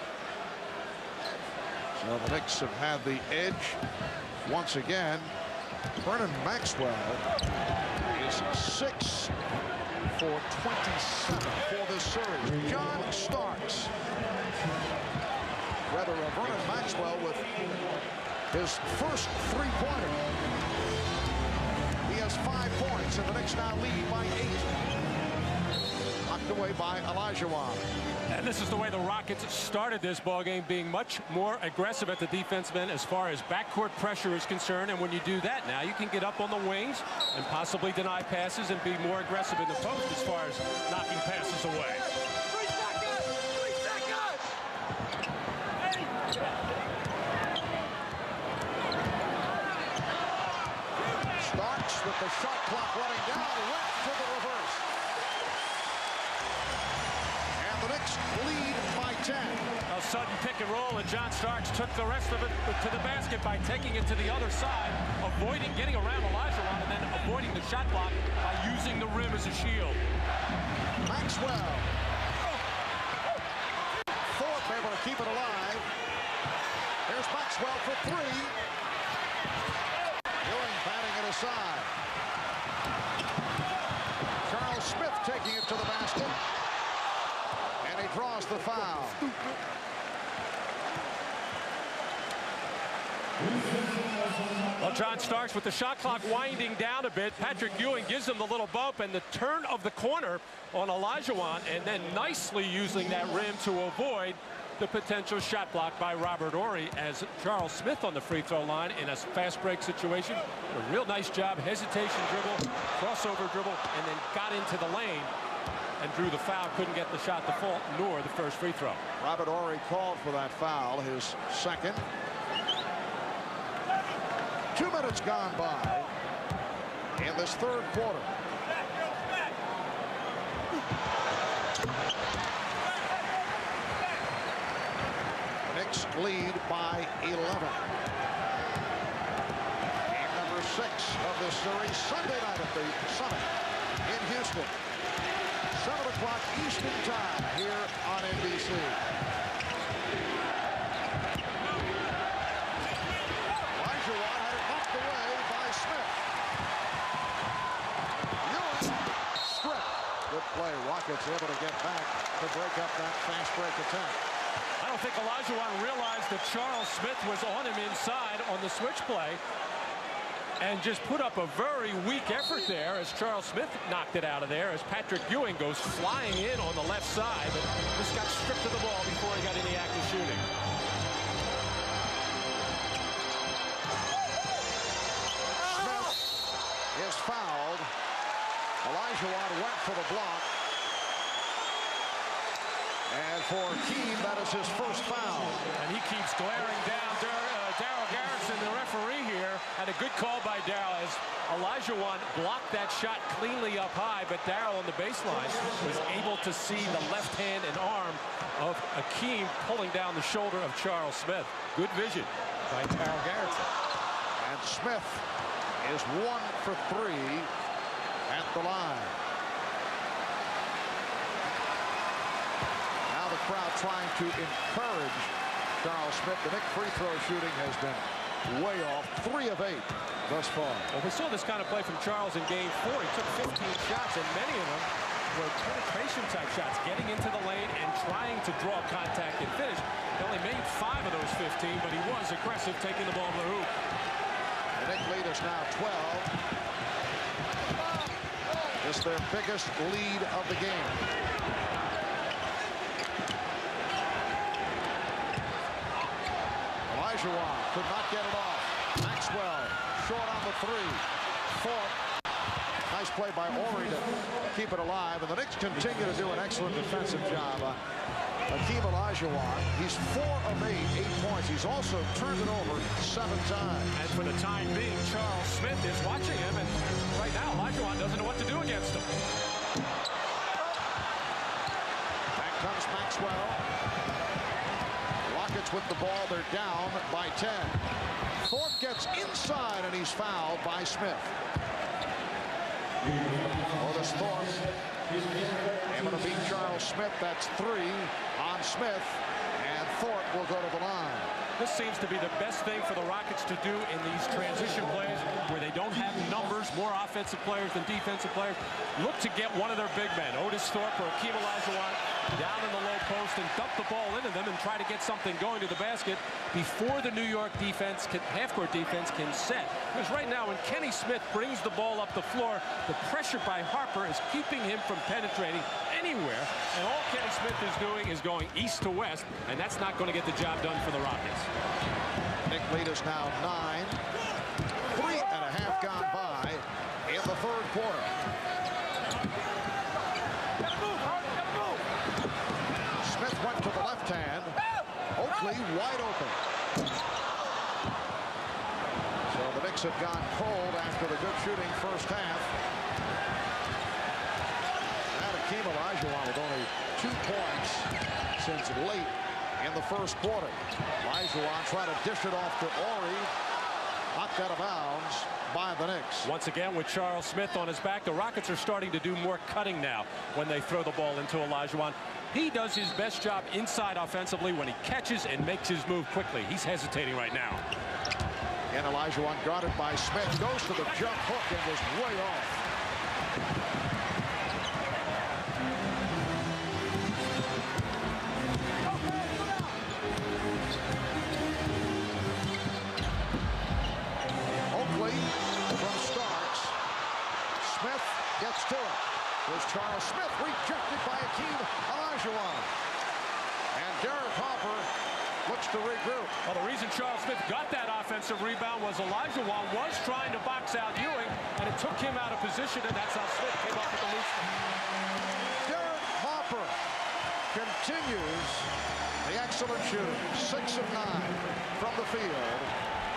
So the Knicks have had the edge once again. Vernon Maxwell is 6 for 27 for this series. John Starks. Rather, Vernon Maxwell with his first 3-pointer. He has 5 points, and the Knicks now lead by 8. Knocked away by Olajuwon. And this is the way the Rockets started this ballgame, being much more aggressive at the defensive end as far as backcourt pressure is concerned. And when you do that now, you can get up on the wings and possibly deny passes and be more aggressive in the post as far as knocking passes away. 3 seconds! 3 seconds! Starks with the shot clock running down, went to the reverse. And the Knicks lead by 10. A sudden pick and roll, and John Starks took the rest of it to the basket by taking it to the other side, avoiding getting around Olajuwon, and then avoiding the shot clock by using the rim as a shield. Maxwell. Thorpe able to keep it alive. Here's Maxwell for 3. Ewing batting it aside. Charles Smith taking it to the basket. And he draws the foul. Well, John Starks with the shot clock winding down a bit. Patrick Ewing gives him the little bump and the turn of the corner on Olajuwon, and then nicely using that rim to avoid the potential shot block by Robert Horry as Charles Smith on the free throw line in a fast break situation. A real nice job, hesitation dribble, crossover dribble, and then got into the lane and drew the foul. Couldn't get the shot to fall, nor the first free throw. Robert Horry called for that foul, his second. 2 minutes gone by in this third quarter. The Knicks lead by 11. Game number 6 of this series, Sunday night at the Summit in Houston. 7 o'clock Eastern time here on NBC. Elijah had it knocked away by Smith. Ewing stripped. Good play. Rockets able to get back to break up that fast break attack. I don't think Olajuwon realized that Charles Smith was on him inside on the switch play and just put up a very weak effort there as Charles Smith knocked it out of there as Patrick Ewing goes flying in on the left side, but just got stripped of the ball before he got in the act of shooting. Smith is fouled. Olajuwon went for the block. And for Keem, that is his first foul. And he keeps glaring down. Darryl Garrison, the referee here, had a good call by Darryl as Olajuwon blocked that shot cleanly up high, but Darryl on the baseline was able to see the left hand and arm of Keem pulling down the shoulder of Charles Smith. Good vision by Darryl Garrison. And Smith is 1 for 3 at the line. Now the crowd trying to encourage Charles Smith. The Knicks free throw shooting has been way off. 3 of 8 thus far. Well, we saw this kind of play from Charles in game 4. He took 15 shots, and many of them were penetration type shots, getting into the lane and trying to draw contact and finish. He only made 5 of those 15, but he was aggressive taking the ball to the hoop. The Knicks lead is now 12. It's their biggest lead of the game. Olajuwon could not get it off. Maxwell short on the 3. Fort. Nice play by Horry to keep it alive. And the Knicks continue to do an excellent defensive job. Hakeem Olajuwon, he's 4 of 8, 8 points. He's also turned it over 7 times. And for the time being, Charles Smith is watching him. And right now, Olajuwon doesn't know what to do against him. Back comes Maxwell. Rockets with the ball. They're down by 10. Thorpe gets inside, and he's fouled by Smith. Otis Thorpe able to beat Charles Smith. That's 3 on Smith, and Thorpe will go to the line. This seems to be the best thing for the Rockets to do in these transition plays where they don't have numbers, more offensive players than defensive players. Look to get one of their big men, Otis Thorpe or Hakeem Olajuwon, down in the low post and dump the ball into them and try to get something going to the basket before the New York defense, half-court defense, can set. Because right now when Kenny Smith brings the ball up the floor, the pressure by Harper is keeping him from penetrating anywhere. And all Kenny Smith is doing is going east to west, and that's not going to get the job done for the Rockets. Knicks lead is now 9. 3.5 gone by in the third quarter. Smith went to the left hand. Oakley wide open. So the Knicks have gone cold after the good shooting first half. And Hakeem Olajuwon with only 2 points since late in the first quarter. Olajuwon trying to dish it off to Horry. Knocked out of bounds by the Knicks. Once again with Charles Smith on his back, the Rockets are starting to do more cutting now when they throw the ball into Olajuwon. He does his best job inside offensively when he catches and makes his move quickly. He's hesitating right now. And Olajuwon guarded by Smith. Goes to the jump hook and was way off. Oakley from Starks. Smith gets to it. There's Charles Smith rejected by Hakeem Olajuwon. And Derek Harper looks to regroup. Well, the reason Charles Smith got that offensive rebound was Olajuwon was trying to box out Ewing, and it took him out of position, and that's how Smith came up with the loose one. Derek Hopper continues the excellent shooting. 6 of 9 from the field.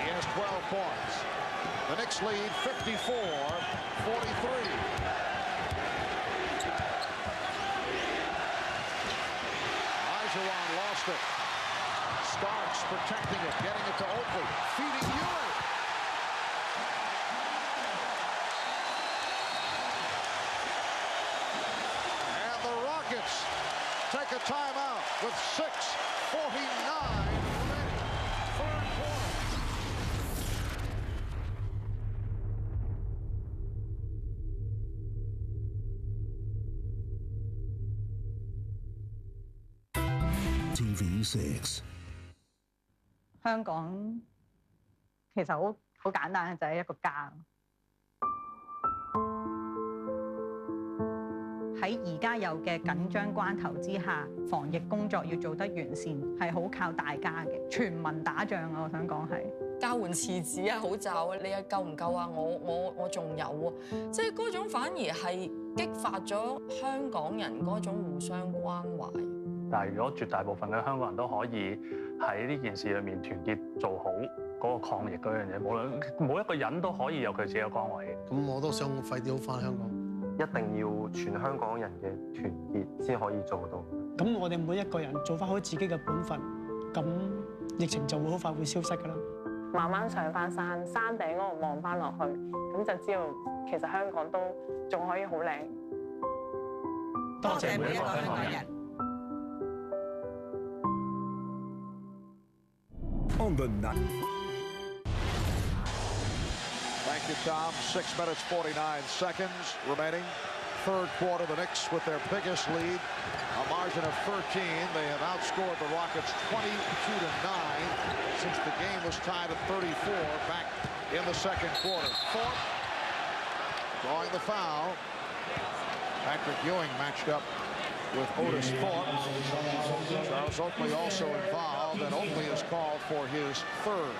He has 12 points. The Knicks lead 54-43. Olajuwon lost it. Starks protecting it, getting it to Oakley, feeding Ewing. And the Rockets take a timeout with 6:49 remaining. Third quarter. TV6 香港其實好簡單，就係一個家。喺而家有嘅緊張關頭之下，防疫工作要做得完善，係好靠大家嘅，全民打仗啊！我想講係交換廁紙啊、口罩啊，你又夠唔夠啊？我仲有啊！即係嗰種反而係激發咗香港人嗰種互相關懷。但係如果絕大部分嘅香港人都可以喺呢件事裏面團結做好嗰個抗疫嗰樣嘢，無論每一個人都可以有佢自己嘅崗位。咁我都想快啲好返香港。一定要全香港人嘅團結先可以做到。咁我哋每一個人做翻好自己嘅本分，咁疫情就會好快會消失㗎啦。慢慢上翻山，山頂嗰度望翻落去，咁就知道其實香港都仲可以好靚。多謝每一個香港人。On the night. Thank you, Tom. 6 minutes, 49 seconds remaining. Third quarter, the Knicks with their biggest lead, a margin of 13. They have outscored the Rockets 22-9 since the game was tied at 34 back in the second quarter. Thorpe drawing the foul. Patrick Ewing matched up with Otis Thorpe. Charles Oakley also involved, and Oakley is called for his third.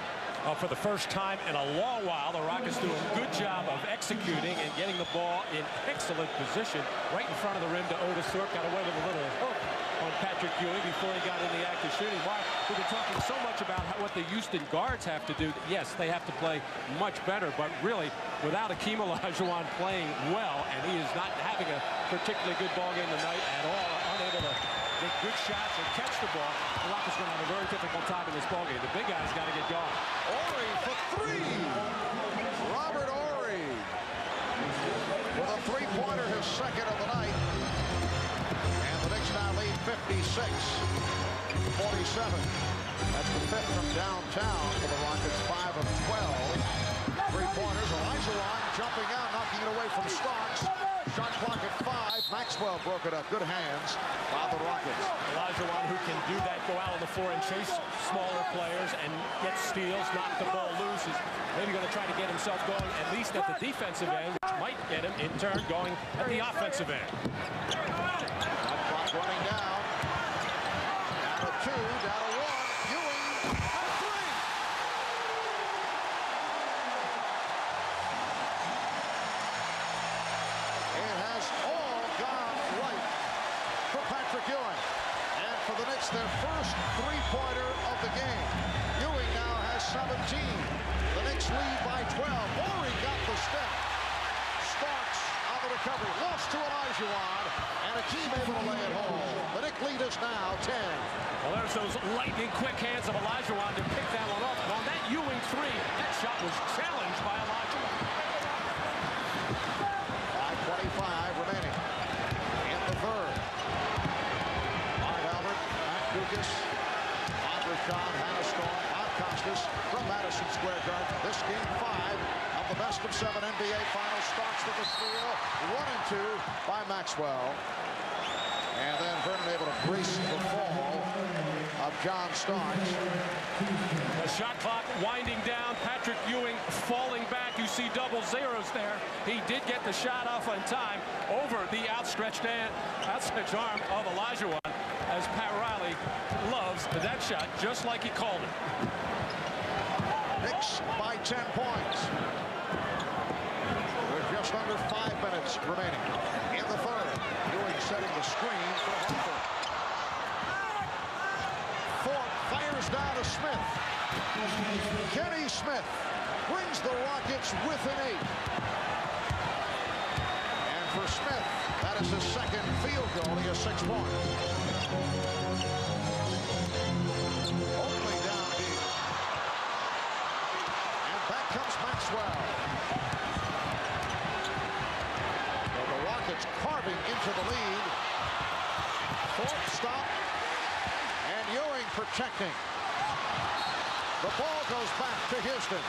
For the first time in a long while, the Rockets do a good job of executing and getting the ball in excellent position right in front of the rim to Otis Thorpe. Got away with a little hook on Patrick Ewing before he got in the act of shooting. Mark, we've been talking so much about what the Houston guards have to do. Yes, they have to play much better, but really, without Akeem Olajuwon playing well, and he is not having a particularly good ball game tonight at all, unable to get good shots and catch the ball, the Rockets are going to have a very difficult time in this ball game. The big guy's got to get going. Horry for three. Robert Horry with a three-pointer, his second of the night. And the Knicks now lead 56-47. That's the fifth from downtown for the Rockets, 5 of 12. Three-pointers, Olajuwon jumping out, knocking it away from Starks. Shot clock at 5. Maxwell broke it up. Good hands by the Rockets. Olajuwon, who can do that, go out on the floor and chase smaller players and get steals, knock the ball loose, is maybe going to try to get himself going at least at the defensive end, which might get him in turn going at the offensive end. Clock running down. Down to 2, down to 1. Ewing and 3. It has all gone right for Patrick Ewing. And for the Knicks, their first three-pointer of the game. Ewing now has 17. The Knicks lead by 12. Horry got the step. Starks on the recovery. Lost to Olajuwon. And Akeem able to lay it home. The Knicks lead is now 10. Well, there's those lightning-quick hands of Olajuwon to pick that one off. On that Ewing three, that shot was challenged by Olajuwon. 5:25 remaining in the third. Mark Albert, Matt Dukas, Andre Shaw, Hannah Storm, Bob Costas from Madison Square Garden. This game 5 of the best of 7 NBA Finals starts with a steal. 1 and 2 by Maxwell. And then Vernon able to brace the fall of John Starks. The shot clock winding down. Patrick Ewing falling back. You see double zeros there. He did get the shot off on time over the outstretched arm of Olajuwon. as Pat Riley loves that shot, just like he called it. Knicks by 10 points. With just under 5 minutes remaining in the third. Ewing setting the screen for Hartford. Thorpe fires down to Smith. Kenny Smith brings the Rockets within 8. And for Smith, that is his second field goal. He has 6 points. Oakley down deep. And back comes Maxwell. So the Rockets carving into the lead. Thorpe stop. And Ewing protecting. The ball goes back to Houston.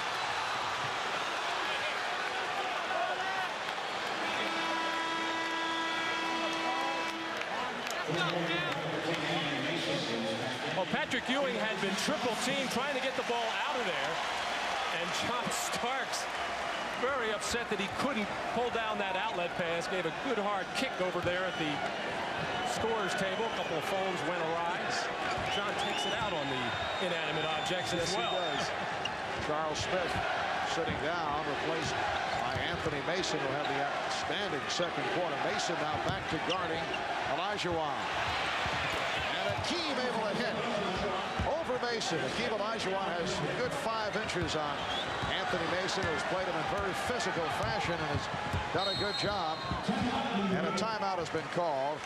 Well, Patrick Ewing had been triple teamed trying to get the ball out of there. And John Starks very upset that he couldn't pull down that outlet pass. Gave a good hard kick over there at the scorer's table. A couple of phones went awry. John takes it out on the inanimate objects as well. He does. Charles Smith sitting down, replaced by Anthony Mason, who had the outstanding second quarter. Mason now back to guarding Olajuwon. And Akeem able to hit over Mason. Akeem Olajuwon has a good 5 inches on Anthony Mason, who's played him in very physical fashion and has done a good job. And a timeout has been called.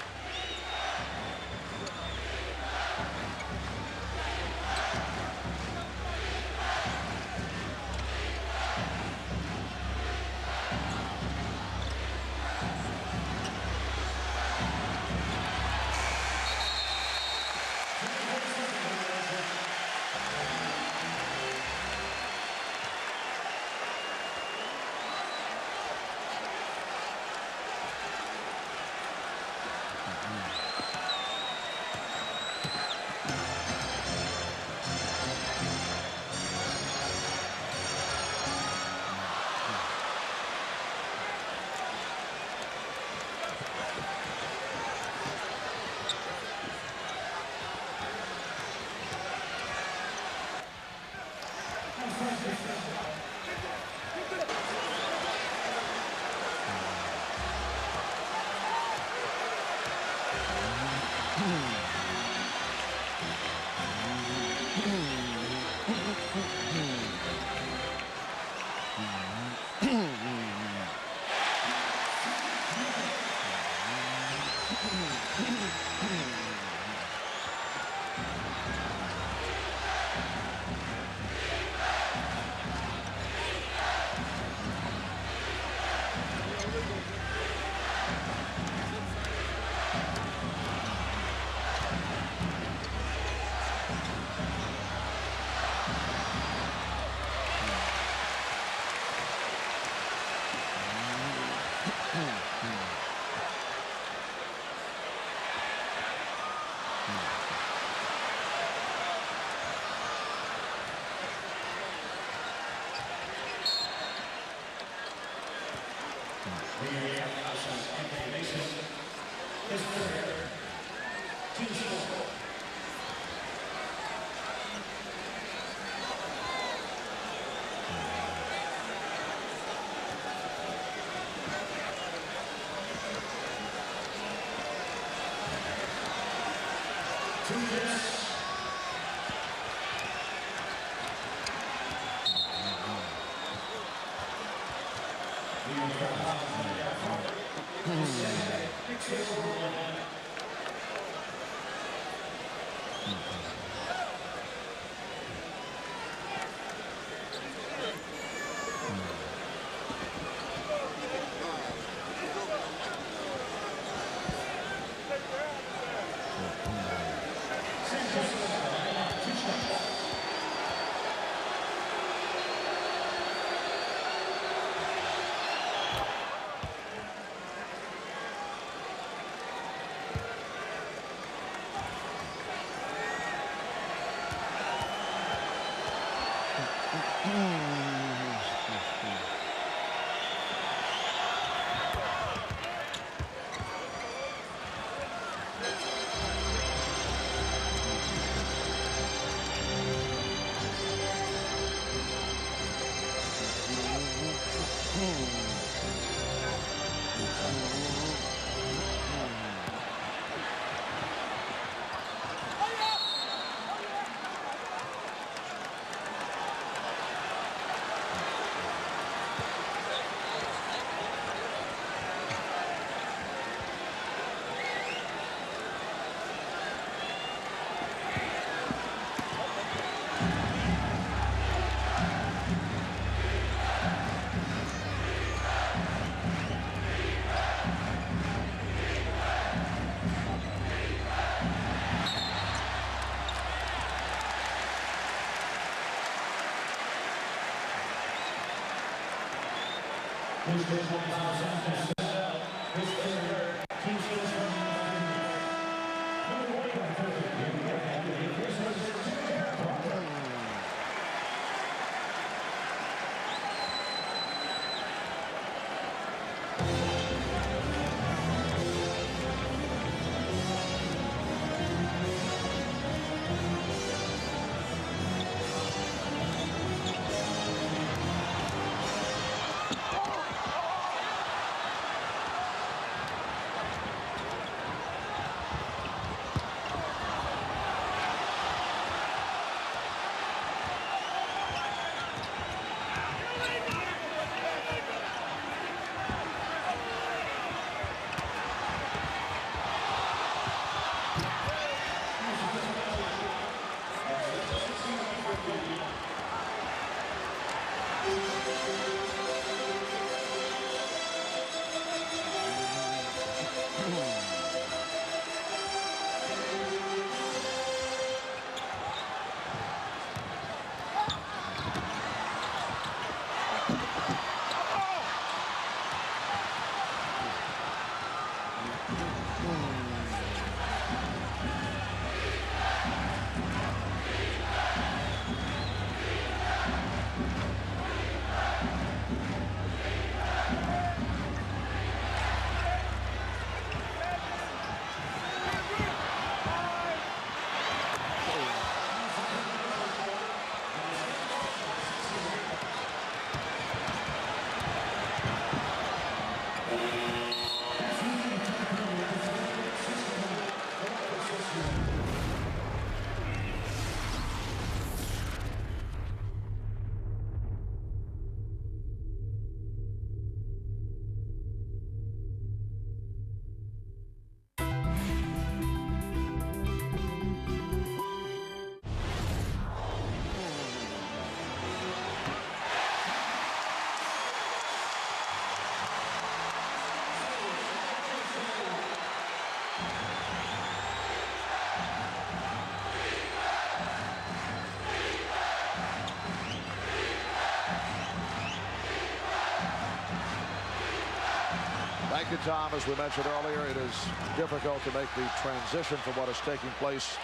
Thank you, Tom. As we mentioned earlier, it is difficult to make the transition from what is taking place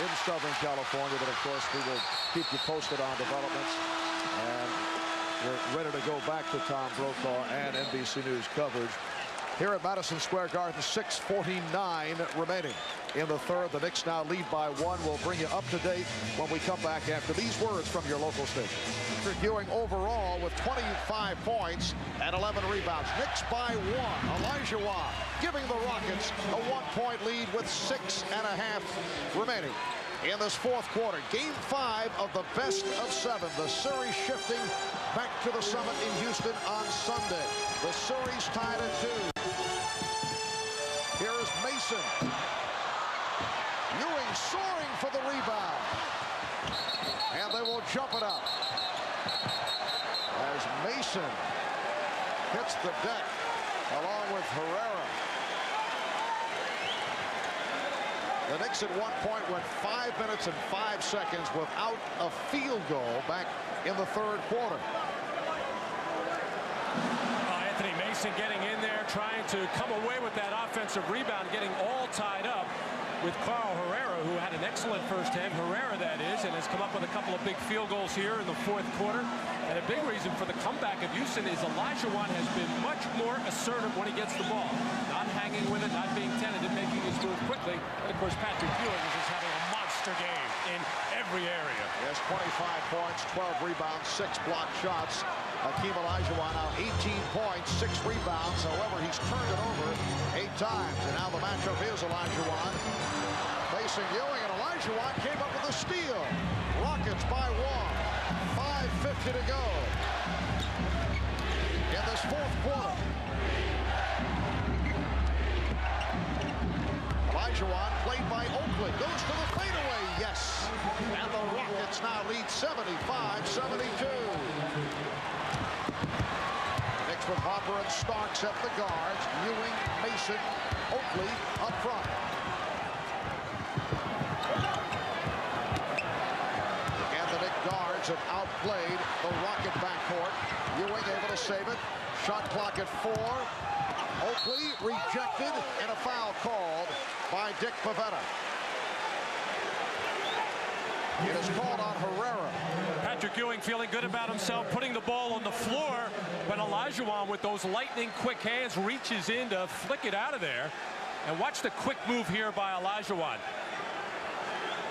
in Southern California, but of course we will keep you posted on developments. And we're ready to go back to Tom Brokaw and NBC News coverage. Here at Madison Square Garden, 6:49 remaining in the third. The Knicks now lead by 1. We'll bring you up to date when we come back after these words from your local station. Patrick Ewing overall with 25 points and 11 rebounds. Knicks by 1. Elijah Waugh giving the Rockets a 1-point lead with 6.5 remaining in this fourth quarter. Game 5 of the best of 7. The series shifting back to the Summit in Houston on Sunday. The series tied at 2. Here is Mason. Ewing soaring for the rebound. And they will jump it up. As Mason hits the deck along with Herrera. The Knicks at one point went 5 minutes and 5 seconds without a field goal back in the third quarter. Anthony Mason getting in there, trying to come away with that offensive rebound, getting all tied up with Carl Herrera, who had an excellent first half. Herrera, that is, and has come up with a couple of big field goals here in the fourth quarter. And a big reason for the comeback of Houston is Elijah Waugh has been much more assertive when he gets the ball. Not hanging with it, not being tentative, making his move quickly. And of course, Patrick Ewing is just having a monster game in every area. Yes, 25 points, 12 rebounds, 6 block shots. Hakeem Olajuwon now 18 points, 6 rebounds. However, he's turned it over 8 times. And now the matchup is Olajuwon facing Ewing, and Olajuwon came up with a steal. Rockets by 1. 5:50 to go in this fourth quarter. Olajuwon played by Oakley. Goes to the fadeaway. Yes. And the Rockets now lead 75-72. Knicks with Harper and Starks at the guards. Ewing, Mason, Oakley up front. And the Knicks guards have outplayed the Rocket backcourt. Ewing able to save it. Shot clock at 4. Oakley rejected and a foul called by Dick Pavetta. It is called on Herrera. Patrick Ewing feeling good about himself, putting the ball on the floor, but Olajuwon with those lightning quick hands reaches in to flick it out of there. And watch the quick move here by Olajuwon.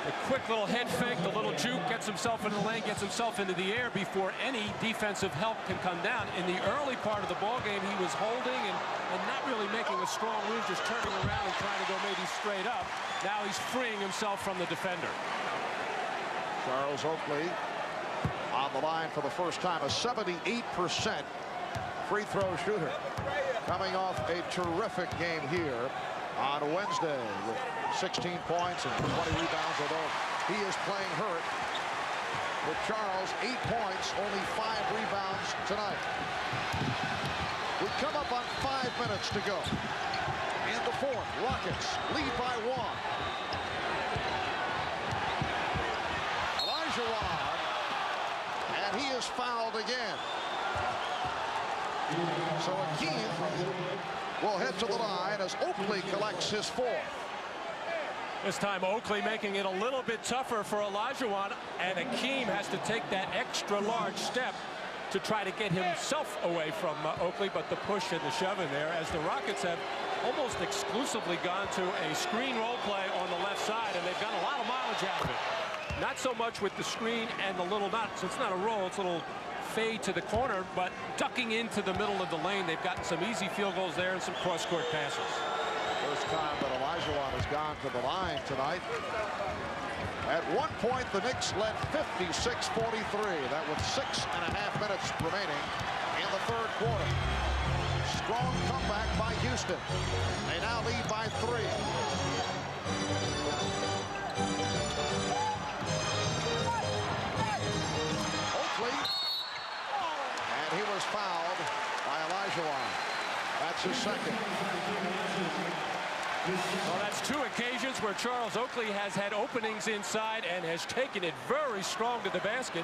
The quick little head fake, the little juke, gets himself into the lane, gets himself into the air before any defensive help can come down. In the early part of the ball game, he was holding and not really making a strong move, just turning around and trying to go maybe straight up. Now he's freeing himself from the defender. Charles Oakley on the line for the first time, a 78% free throw shooter. Coming off a terrific game here on Wednesday with 16 points and 20 rebounds, although he is playing hurt. With Charles, 8 points, only 5 rebounds tonight. We come up on 5 minutes to go. In the fourth, Rockets lead by 1. Olajuwon, and he is fouled again. So Akeem will head to the line as Oakley collects his 4th. This time Oakley making it a little bit tougher for Olajuwon, and Akeem has to take that extra large step to try to get himself away from Oakley, but the push and the shove in there as the Rockets have almost exclusively gone to a screen role play on the left side, and they've gotten a lot of mileage out of it. Not so much with the screen and the little, so it's not a roll, it's a little fade to the corner, but ducking into the middle of the lane. They've gotten some easy field goals there and some cross-court passes. First time that Olajuwon has gone to the line tonight. At one point, the Knicks led 56-43. That with 6.5 minutes remaining in the third quarter. Strong comeback by Houston. They now lead by 3. Oakley. And he was fouled by Olajuwon. That's his second. Well, that's 2 occasions where Charles Oakley has had openings inside and has taken it very strong to the basket.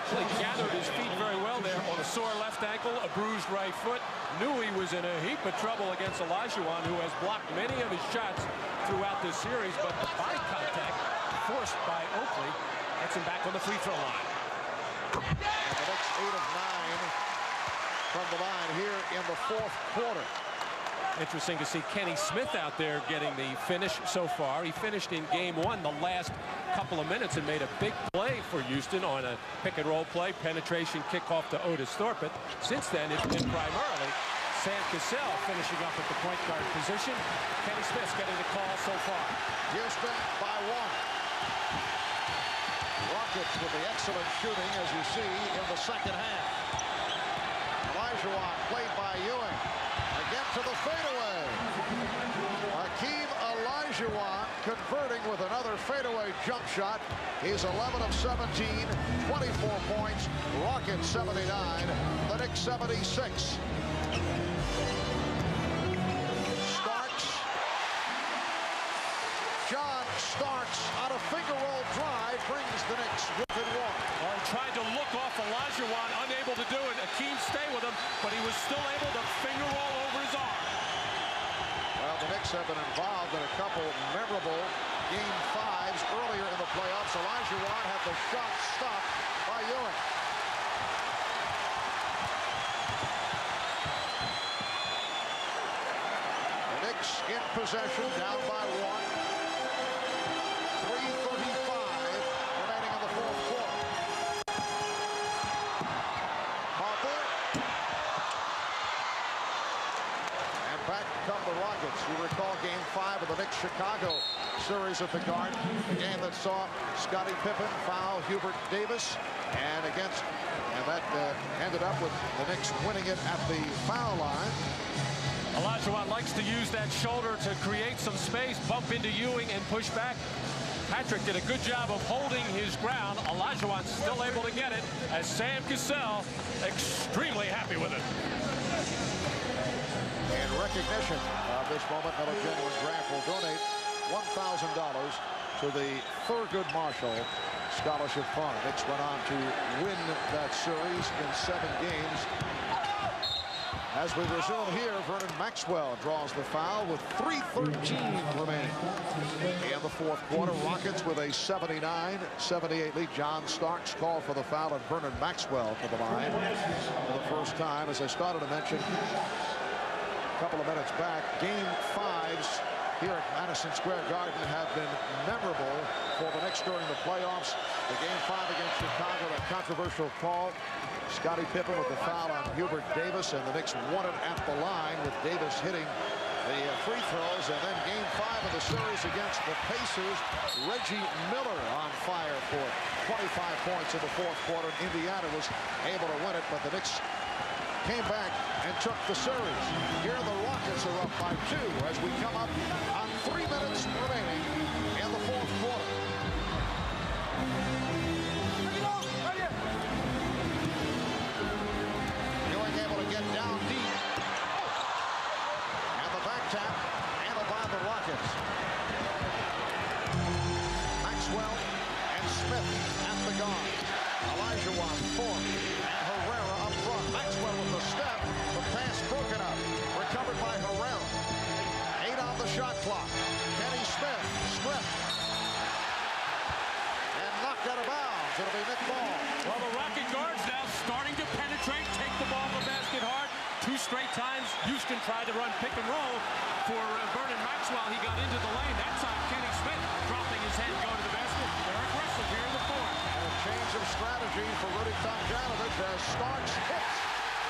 He gathered his feet very well there on a sore left ankle, a bruised right foot. Knew he was in a heap of trouble against Olajuwon, who has blocked many of his shots throughout this series, but the body contact forced by Oakley gets him back on the free throw line. And the next 8 of 9 from the line here in the fourth quarter. Interesting to see Kenny Smith out there getting the finish so far. He finished in game 1 the last couple of minutes and made a big play for Houston on a pick and roll play, penetration kickoff to Otis Thorpe. But since then, it's been primarily Sam Cassell finishing up at the point guard position. Kenny Smith's getting the call so far. Houston by 1. Rockets with the excellent shooting, as you see, in the second half. Olajuwon played by Ewing. Again to the fadeaway. Hakeem Olajuwon converting with another fadeaway jump shot. He's 11 of 17, 24 points. Rockets 79, the Knicks 76. Starks. John Starks on a finger roll drive brings the Knicks within 1. Well, he tried to look off Olajuwon, unable to do it. Akeem stayed with him, but he was still able to finger roll over his arm. Well, the Knicks have been involved in a couple memorable Game 5s earlier in the playoffs. Olajuwon had the shot stopped by Ewing. The Knicks in possession, down by 1. 3:35 remaining in the fourth quarter. Harper. And back come the Rockets. You recall Game 5 of the Knicks-Chicago series at the Garden, a game that saw Scottie Pippen foul Hubert Davis, and that ended up with the Knicks winning it at the foul line. Olajuwon likes to use that shoulder to create some space, bump into Ewing and push back. Patrick did a good job of holding his ground. Olajuwon still able to get it, as Sam Cassell extremely happy with it. In recognition of this moment, Miller Genuine Grant will donate $1,000 to the Thurgood Marshall Scholarship Fund. Knicks went on to win that series in 7 games. As we resume here, Vernon Maxwell draws the foul with 3:13 remaining. In the fourth quarter, Rockets with a 79-78 lead. John Starks called for the foul, and Vernon Maxwell to the line for the first time. As I started to mention a couple of minutes back, Game 5s here at Madison Square Garden have been memorable for the Knicks during the playoffs. The Game 5 against Chicago, that controversial call. Scottie Pippen with the foul on Hubert Davis, and the Knicks won it at the line with Davis hitting the free throws. And then Game 5 of the series against the Pacers, Reggie Miller on fire for 25 points in the fourth quarter. Indiana was able to win it, but the Knicks came back and took the series. Here the Rockets are up by 2 as we come up on 3 minutes remaining in the fourth quarter. Ewing able to get down deep. And the back tap handled by the Rockets. Maxwell and Smith at the guard. Olajuwon, Ford, and Herrera up front. Maxwell with the step. The pass broken up. Recovered by Herrera. 8 on the shot clock. Kenny Smith stripped. And knocked out of bounds. It'll be Nick Ball. Well, the Rocket guards now starting to penetrate, take the ball to the basket hard. 2 straight times Houston tried to run pick and roll for Vernon Maxwell. He got into the lane. That time Kenny Smith dropping his head going to the basket. They're aggressive here in the fourth. And a change of strategy for Rudy Tomjanovich as Starks hits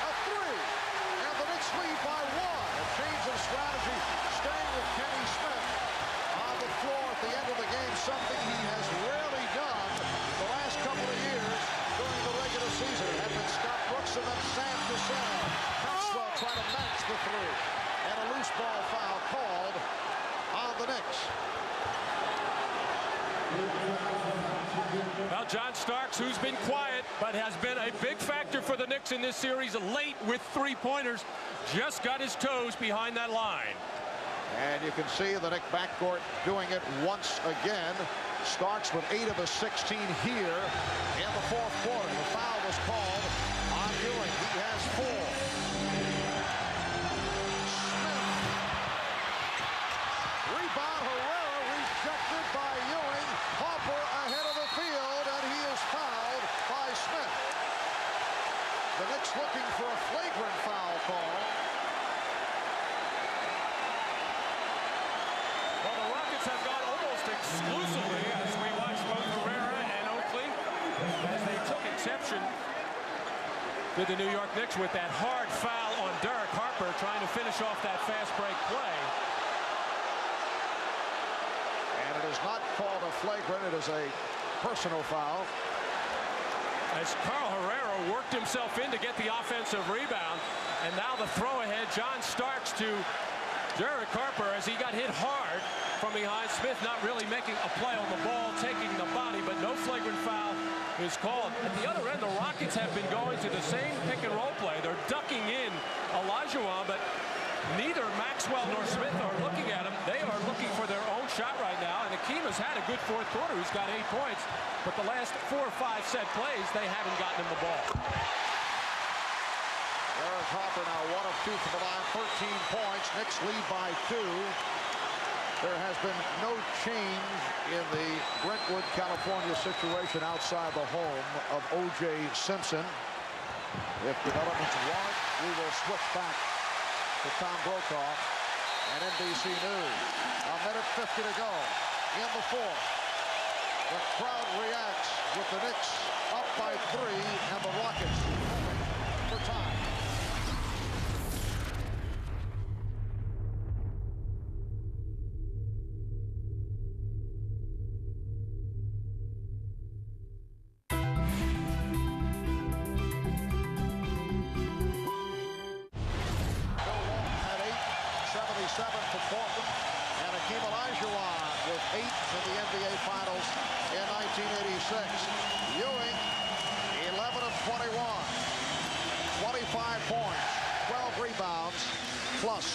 a 3. And the Knicks lead by 1. A change of strategy, staying with Kenny Smith on the floor at the end of the game, something he has rarely done the last couple of years during the regular season. It had been Scott Brooks and then Sam Cassell. Maxwell trying to match the 3. And a loose ball foul called on the Knicks. Well, John Starks, who's been quiet, but has been a big factor for the Knicks in this series, late with 3-pointers, just got his toes behind that line. And you can see the Knicks backcourt doing it once again. Starks with 8 of the 16 here in the fourth quarter. The foul was called on Ewing. He has 4. Smith. Rebound, Herrera rejected by Ewing. Harper ahead of the field, and he is fouled by Smith. The Knicks looking for a flagrant foul call. Well, the Rockets have gone almost exclusively, as we watched both Herrera and Oakley, as they took exception to the New York Knicks with that hard foul on Derek Harper, trying to finish off that fast break play. And it is not called a flagrant. It is a personal foul. As Carl Herrera worked himself in to get the offensive rebound, and now the throw ahead, John Starks to Derek Harper as he got hit hard from behind. Smith not really making a play on the ball, taking the body, but no flagrant foul is called. At the other end, the Rockets have been going to the same pick and roll play. They're ducking in Olajuwon, but neither Maxwell nor Smith are looking at him. They are looking for their own shot right now, and Akeem has had a good fourth quarter. He's got 8 points, but the last 4 or 5 set plays, they haven't gotten him the ball. Derek Harper now 1 of 2 from the line, 13 points. Knicks lead by 2. There has been no change in the Brentwood, California situation outside the home of O.J. Simpson. If developments warrant, we will switch back to Tom Brokaw and NBC News. A minute 50 to go in the fourth. The crowd reacts with the Knicks up by 3 and the Rockets for time. For Portland, and Akeem Olajuwon with 8 in the NBA Finals in 1986. Ewing, 11 of 21, 25 points, 12 rebounds, plus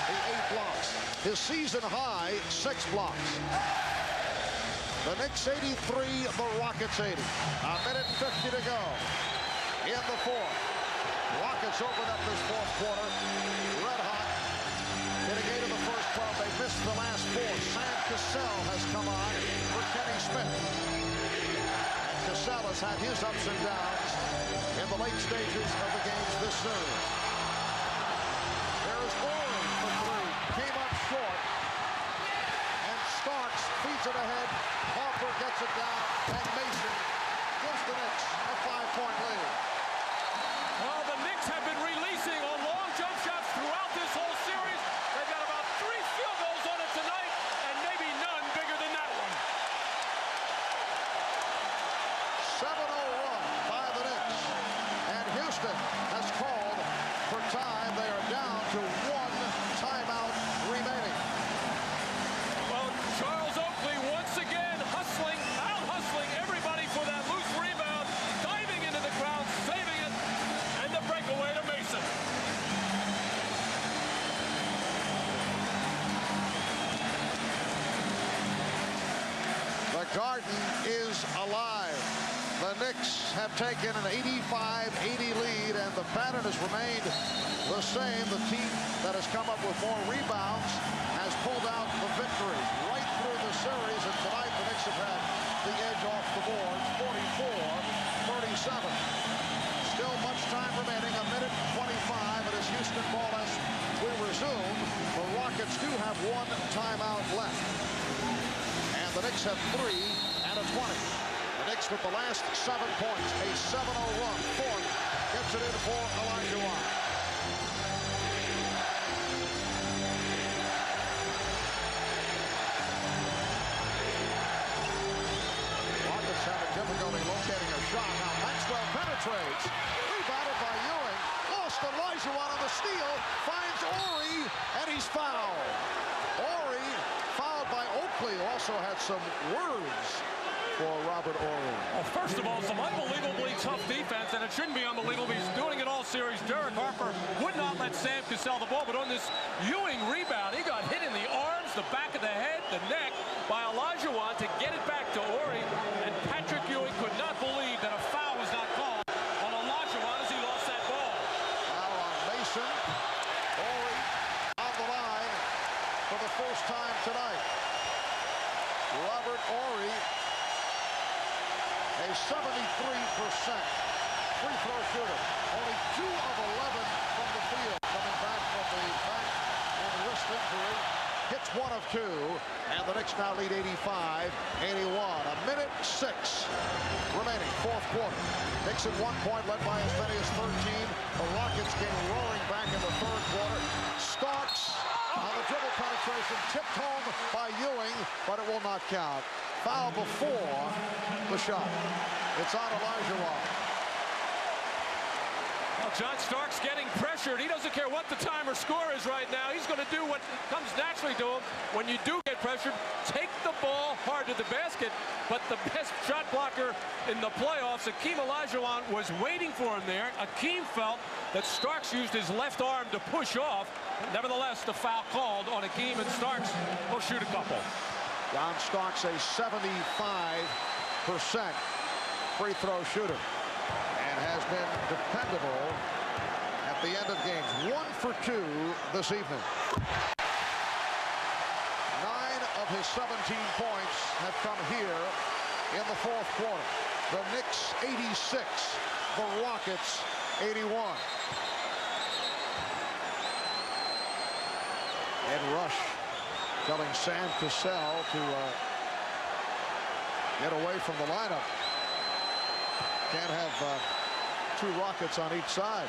the 8 blocks. His season high, 6 blocks. The Knicks 83, the Rockets 80. A minute 50 to go in the fourth. Rockets open up this fourth quarter. Red hot. Getting 8 of the first 12. They missed the last 4. Sam Cassell has come on for Kenny Smith. And Cassell has had his ups and downs in the late stages of the games this series. There is Orey for 3. Came up short. And Starks feeds it ahead. Harper gets it down. And Mason gives the Knicks a 5-point lead. Well, the Knicks have been releasing on long jump shots throughout this whole series. They've got about 3 field goals on it tonight, and maybe none bigger than that one. 7-0 run by the Knicks. And Houston has called for time. They are down to 1 timeout remaining. Well, Charles Oakley once again out-hustling everybody for that loose rebound, diving into the crowd, saving it, and the breakaway to Mason. The Garden is alive. The Knicks have taken an 85-80 lead, and the pattern has remained the same. The team that has come up with more rebounds has pulled out the victory right through the series, and tonight the Knicks have had the edge off the boards, 44-37. Still much time remaining, 1:25, and as Houston ball as we resume, the Rockets do have 1 timeout left. And the Knicks have 3 and a 20. The Knicks with the last 7 points, a 7-0 run. Ford gets it in for Olajuwon. Rockets having difficulty locating a shot. Now Maxwell penetrates. Rebounded by Ewing. Lost Olajuwon on the steal. Finds Orey, and he's fouled. Orey fouled by Oakley. Also had some words for Robert Orey. Well, first of all, some unbelievably tough defense, and it shouldn't be unbelievable. He's doing it all series. Derek Harper would not let Sam Cassell the ball, but on this Ewing rebound, he got hit in the arms, the back of the head, the neck by Olajuwon to get it back to Orey, and Patrick Ewing could not believe that a foul was not called on Olajuwon as he lost that ball. Foul on Mason. Orey on the line for the first time tonight. Robert Orey, a 73% free throw shooter. Only 2 of 11 from the field, coming back from the back and wrist injury. Hits 1 of 2, and the Knicks now lead 85-81. 1:06 remaining, fourth quarter. Knicks at 1 point, led by as many as 13. The Rockets came roaring back in the third quarter. Starks on the dribble penetration, tipped home by Ewing, but it will not count. Foul before the shot. It's on Olajuwon. Well, John Starks getting pressured. He doesn't care what the time or score is right now. He's going to do what comes naturally to him. When you do get pressured, take the ball hard to the basket. But the best shot blocker in the playoffs, Akeem Olajuwon, was waiting for him there. Akeem felt that Starks used his left arm to push off. Nevertheless, the foul called on Akeem, and Starks will shoot a couple. John Starks, a 75% free throw shooter, and has been dependable at the end of games. 1 for 2 this evening. 9 of his 17 points have come here in the fourth quarter. The Knicks 86, the Rockets 81. Ed Rush telling Sam Cassell to get away from the lineup. Can't have 2 Rockets on each side.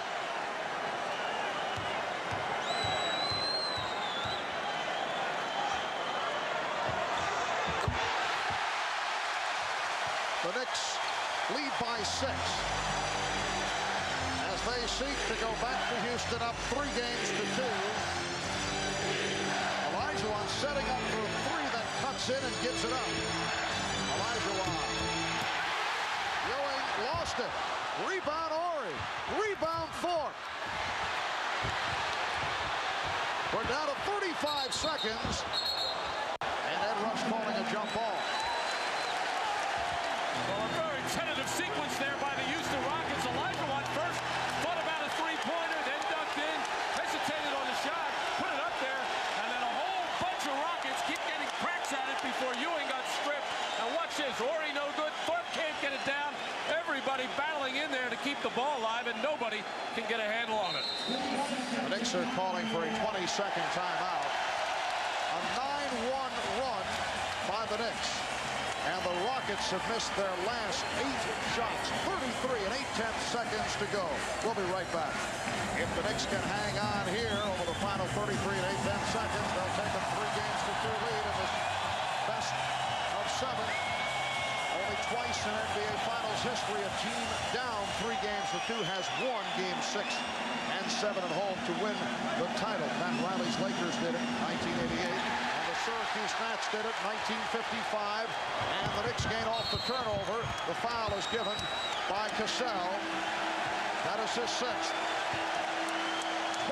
The Knicks lead by 6 as they seek to go back to Houston up 3 games to 2. Olajuwon setting up for a 3 that cuts in and gives it up. Olajuwon. Ewing lost it. Rebound Orey. Rebound Thorpe. We're down to 35 seconds. And Ed Rush calling a jump ball. Well, a very tentative sequence there by the Houston Rockets. Olajuwon first thought about a 3 everybody battling in there to keep the ball alive, and nobody can get a handle on it. The Knicks are calling for a 20-second timeout. A 9-1 run by the Knicks. And the Rockets have missed their last 8 shots. 33 and 8/10 seconds to go. We'll be right back. If the Knicks can hang on here over the final 33 and 8/10 seconds, they'll take a 3-2 lead in this best of 7. Only twice in NBA Finals history, a team down 3-2 has won Game 6 and 7 at home to win the title. Pat Riley's Lakers did it in 1988. Syracuse Nats did it 1955, and the Knicks gain off the turnover. The foul is given by Cassell. That is his 6th.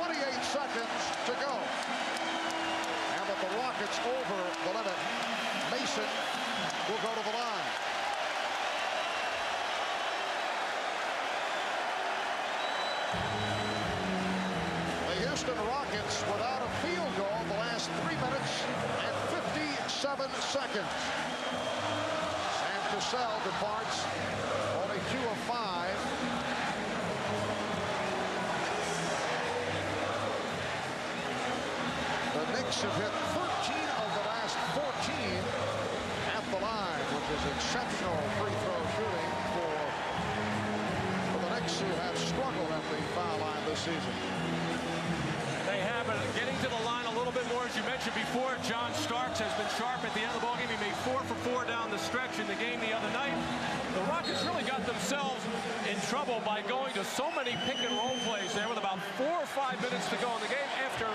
28 seconds to go. And with the Rockets over the limit, Mason will go to the line. The Houston Rockets without a field goal the last 3 minutes and 57 seconds. Sam Cassell departs, only 2 of 5. The Knicks have hit 13 of the last 14 at the line, which is exceptional free throw shooting for the Knicks, who have struggled at the foul line this season. They have been getting to the line a little bit more, as you mentioned before. John Starks has been sharp at the end of the ballgame. He made 4 for 4 down the stretch in the game the other night. The Rockets really got themselves in trouble by going to so many pick-and-roll plays there with about 4 or 5 minutes to go in the game after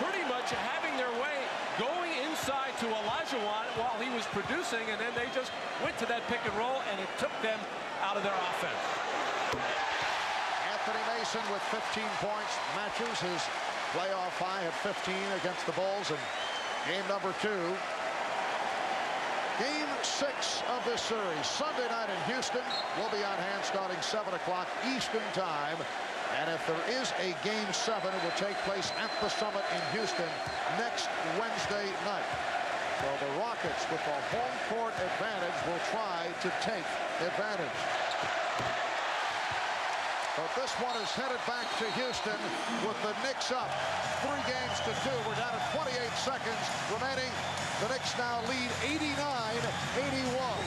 pretty much having their way going inside to Olajuwon while he was producing, and then they just went to that pick-and-roll, and it took them out of their offense. Anthony Mason with 15 points matches his playoff high at 15 against the Bulls in game number 2. Game 6 of this series, Sunday night in Houston, will be on hand starting 7 o'clock Eastern time. And if there is a game 7, it will take place at the Summit in Houston next Wednesday night. So the Rockets, with the home court advantage, will try to take advantage. But this one is headed back to Houston with the Knicks up 3-2. We're down to 28 seconds remaining. The Knicks now lead 89-81.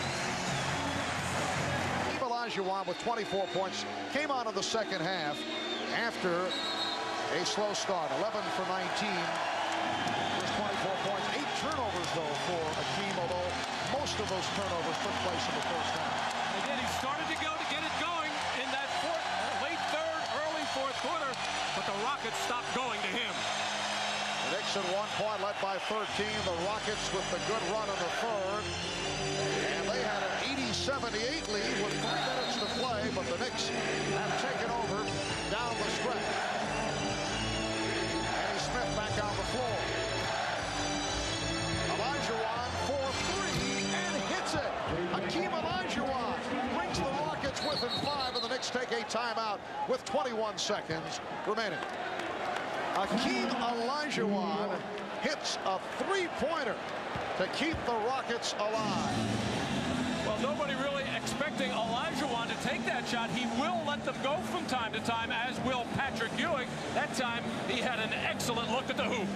Olajuwon with 24 points came out of the second half after a slow start. 11 for 19. There's 24 points. 8 turnovers, though, for Akeem, although most of those turnovers took place in the first half. Again, he started to get it going in that late third, early fourth quarter, but the Rockets stopped going to him. The Knicks at 1 point led by 13. The Rockets with the good run in the third. And they had an 80-78 lead with 3 minutes to play, but the Knicks have taken over down the stretch. Andy Smith back on the floor. Olajuwon for 3 and hits it. Hakeem Olajuwon brings the Rockets within 5, and the Knicks take a timeout with 21 seconds remaining. Hakeem Olajuwon hits a 3-pointer to keep the Rockets alive. Well, nobody really expecting Olajuwon to take that shot. He will let them go from time to time, as will Patrick Ewing. That time, he had an excellent look at the hoop.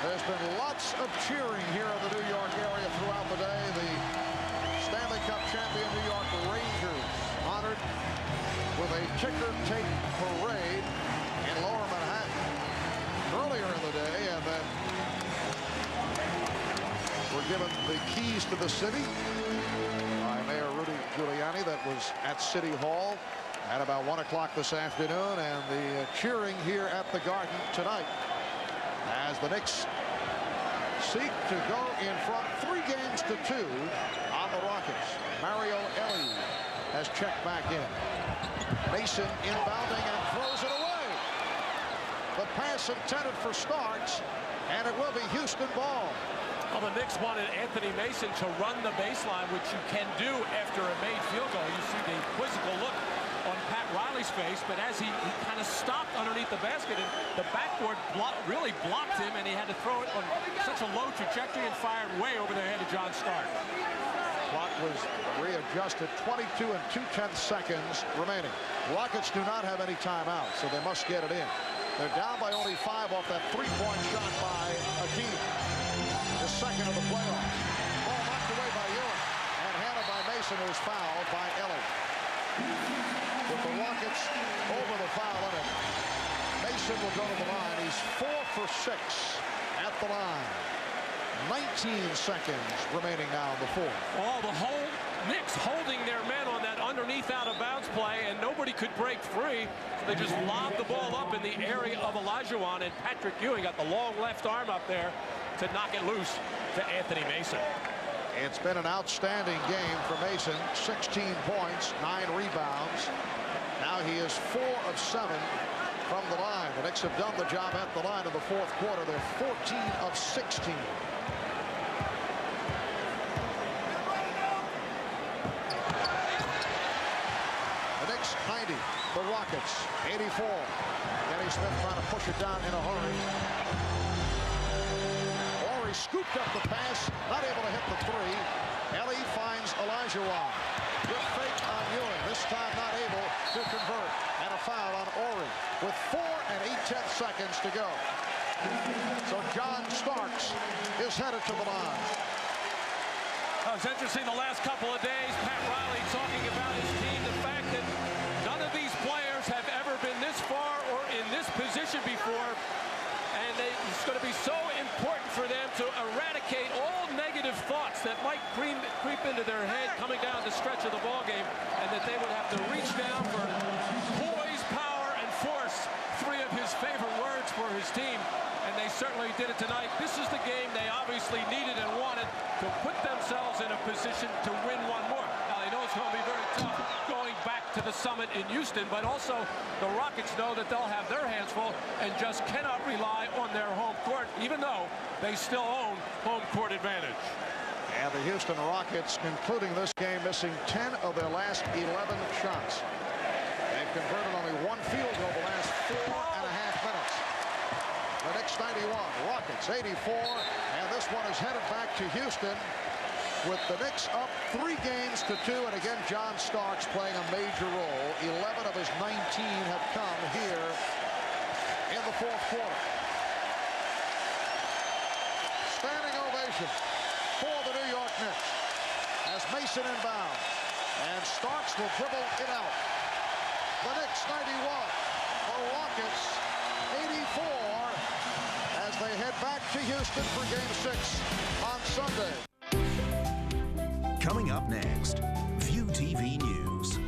There's been lots of cheering here in the New York area throughout the day. The Stanley Cup champion New York Rangers honored with a ticker tape parade in Lower Manhattan earlier in the day, and then were given the keys to the city by Mayor Rudy Giuliani. That was at City Hall at about 1 o'clock this afternoon, and the cheering here at the Garden tonight as the Knicks seek to go in front 3-2 on the Rockets. Mario Elie has checked back in. Mason inbounding and throws it away. The pass intended for Starks, and it will be Houston ball. Well, the Knicks wanted Anthony Mason to run the baseline, which you can do after a made field goal. You see the quizzical look on Pat Riley's face, but as he kind of stopped underneath the basket, and the backboard really blocked him, and he had to throw it on such a low trajectory and fired way over their head. John Stark. Clock was readjusted. 22 2/10 seconds remaining. Rockets do not have any timeouts, so they must get it in. They're down by only 5 off that three-point shot by Hakeem. The second of the playoffs. Ball knocked away by Ewing and handled by Mason, who is fouled by Ellie. With the Rockets over the foul limit, Mason will go to the line. He's 4 for 6 at the line. 19 seconds remaining now in the fourth. Oh, the whole Knicks holding their men on that underneath out-of-bounds play, and nobody could break free. So they just lobbed the ball up in the area of Olajuwon, and Patrick Ewing got the long left arm up there to knock it loose to Anthony Mason. It's been an outstanding game for Mason. 16 points, 9 rebounds. Now he is 4 of 7 from the line. The Knicks have done the job at the line in the fourth quarter. They're 14 of 16. The Knicks 90. The Rockets 84. Kenny Smith trying to push it down in a hurry. He scooped up the pass, not able to hit the three. Ellie finds Olajuwon. Good fake on Ewing, this time not able to convert. And a foul on Horry with 4 8/10 seconds to go. So John Starks is headed to the line. It was interesting the last couple of days, Pat Riley talking about his team, the fact that none of these players have ever been this far or in this position before. And it's going to be so important for them to eradicate all negative thoughts that might creep into their head coming down the stretch of the ball game, and that they would have to reach down for poise, power, and force, 3 of his favorite words for his team. And they certainly did it tonight. This is the game they obviously needed and wanted to put themselves in a position to win one more. Now, they know it's going to be very tough going back to the Summit in Houston, but also the Rockets know that they'll have their hands full and just cannot rely on their home court, even though they still own home court advantage. And the Houston Rockets concluding this game missing 10 of their last 11 shots. They've converted only 1 field goal the last 4.5 minutes. The Knicks 91, Rockets 84, and this one is headed back to Houston with the Knicks up 3 games to 2, and again John Starks playing a major role. 11 of his 19 have come here in the fourth quarter. Standing ovation for the New York Knicks as Mason inbounds, and Starks will dribble it out. The Knicks 91, the Rockets 84, as they head back to Houston for Game 6 on Sunday. Coming up next, View TV News.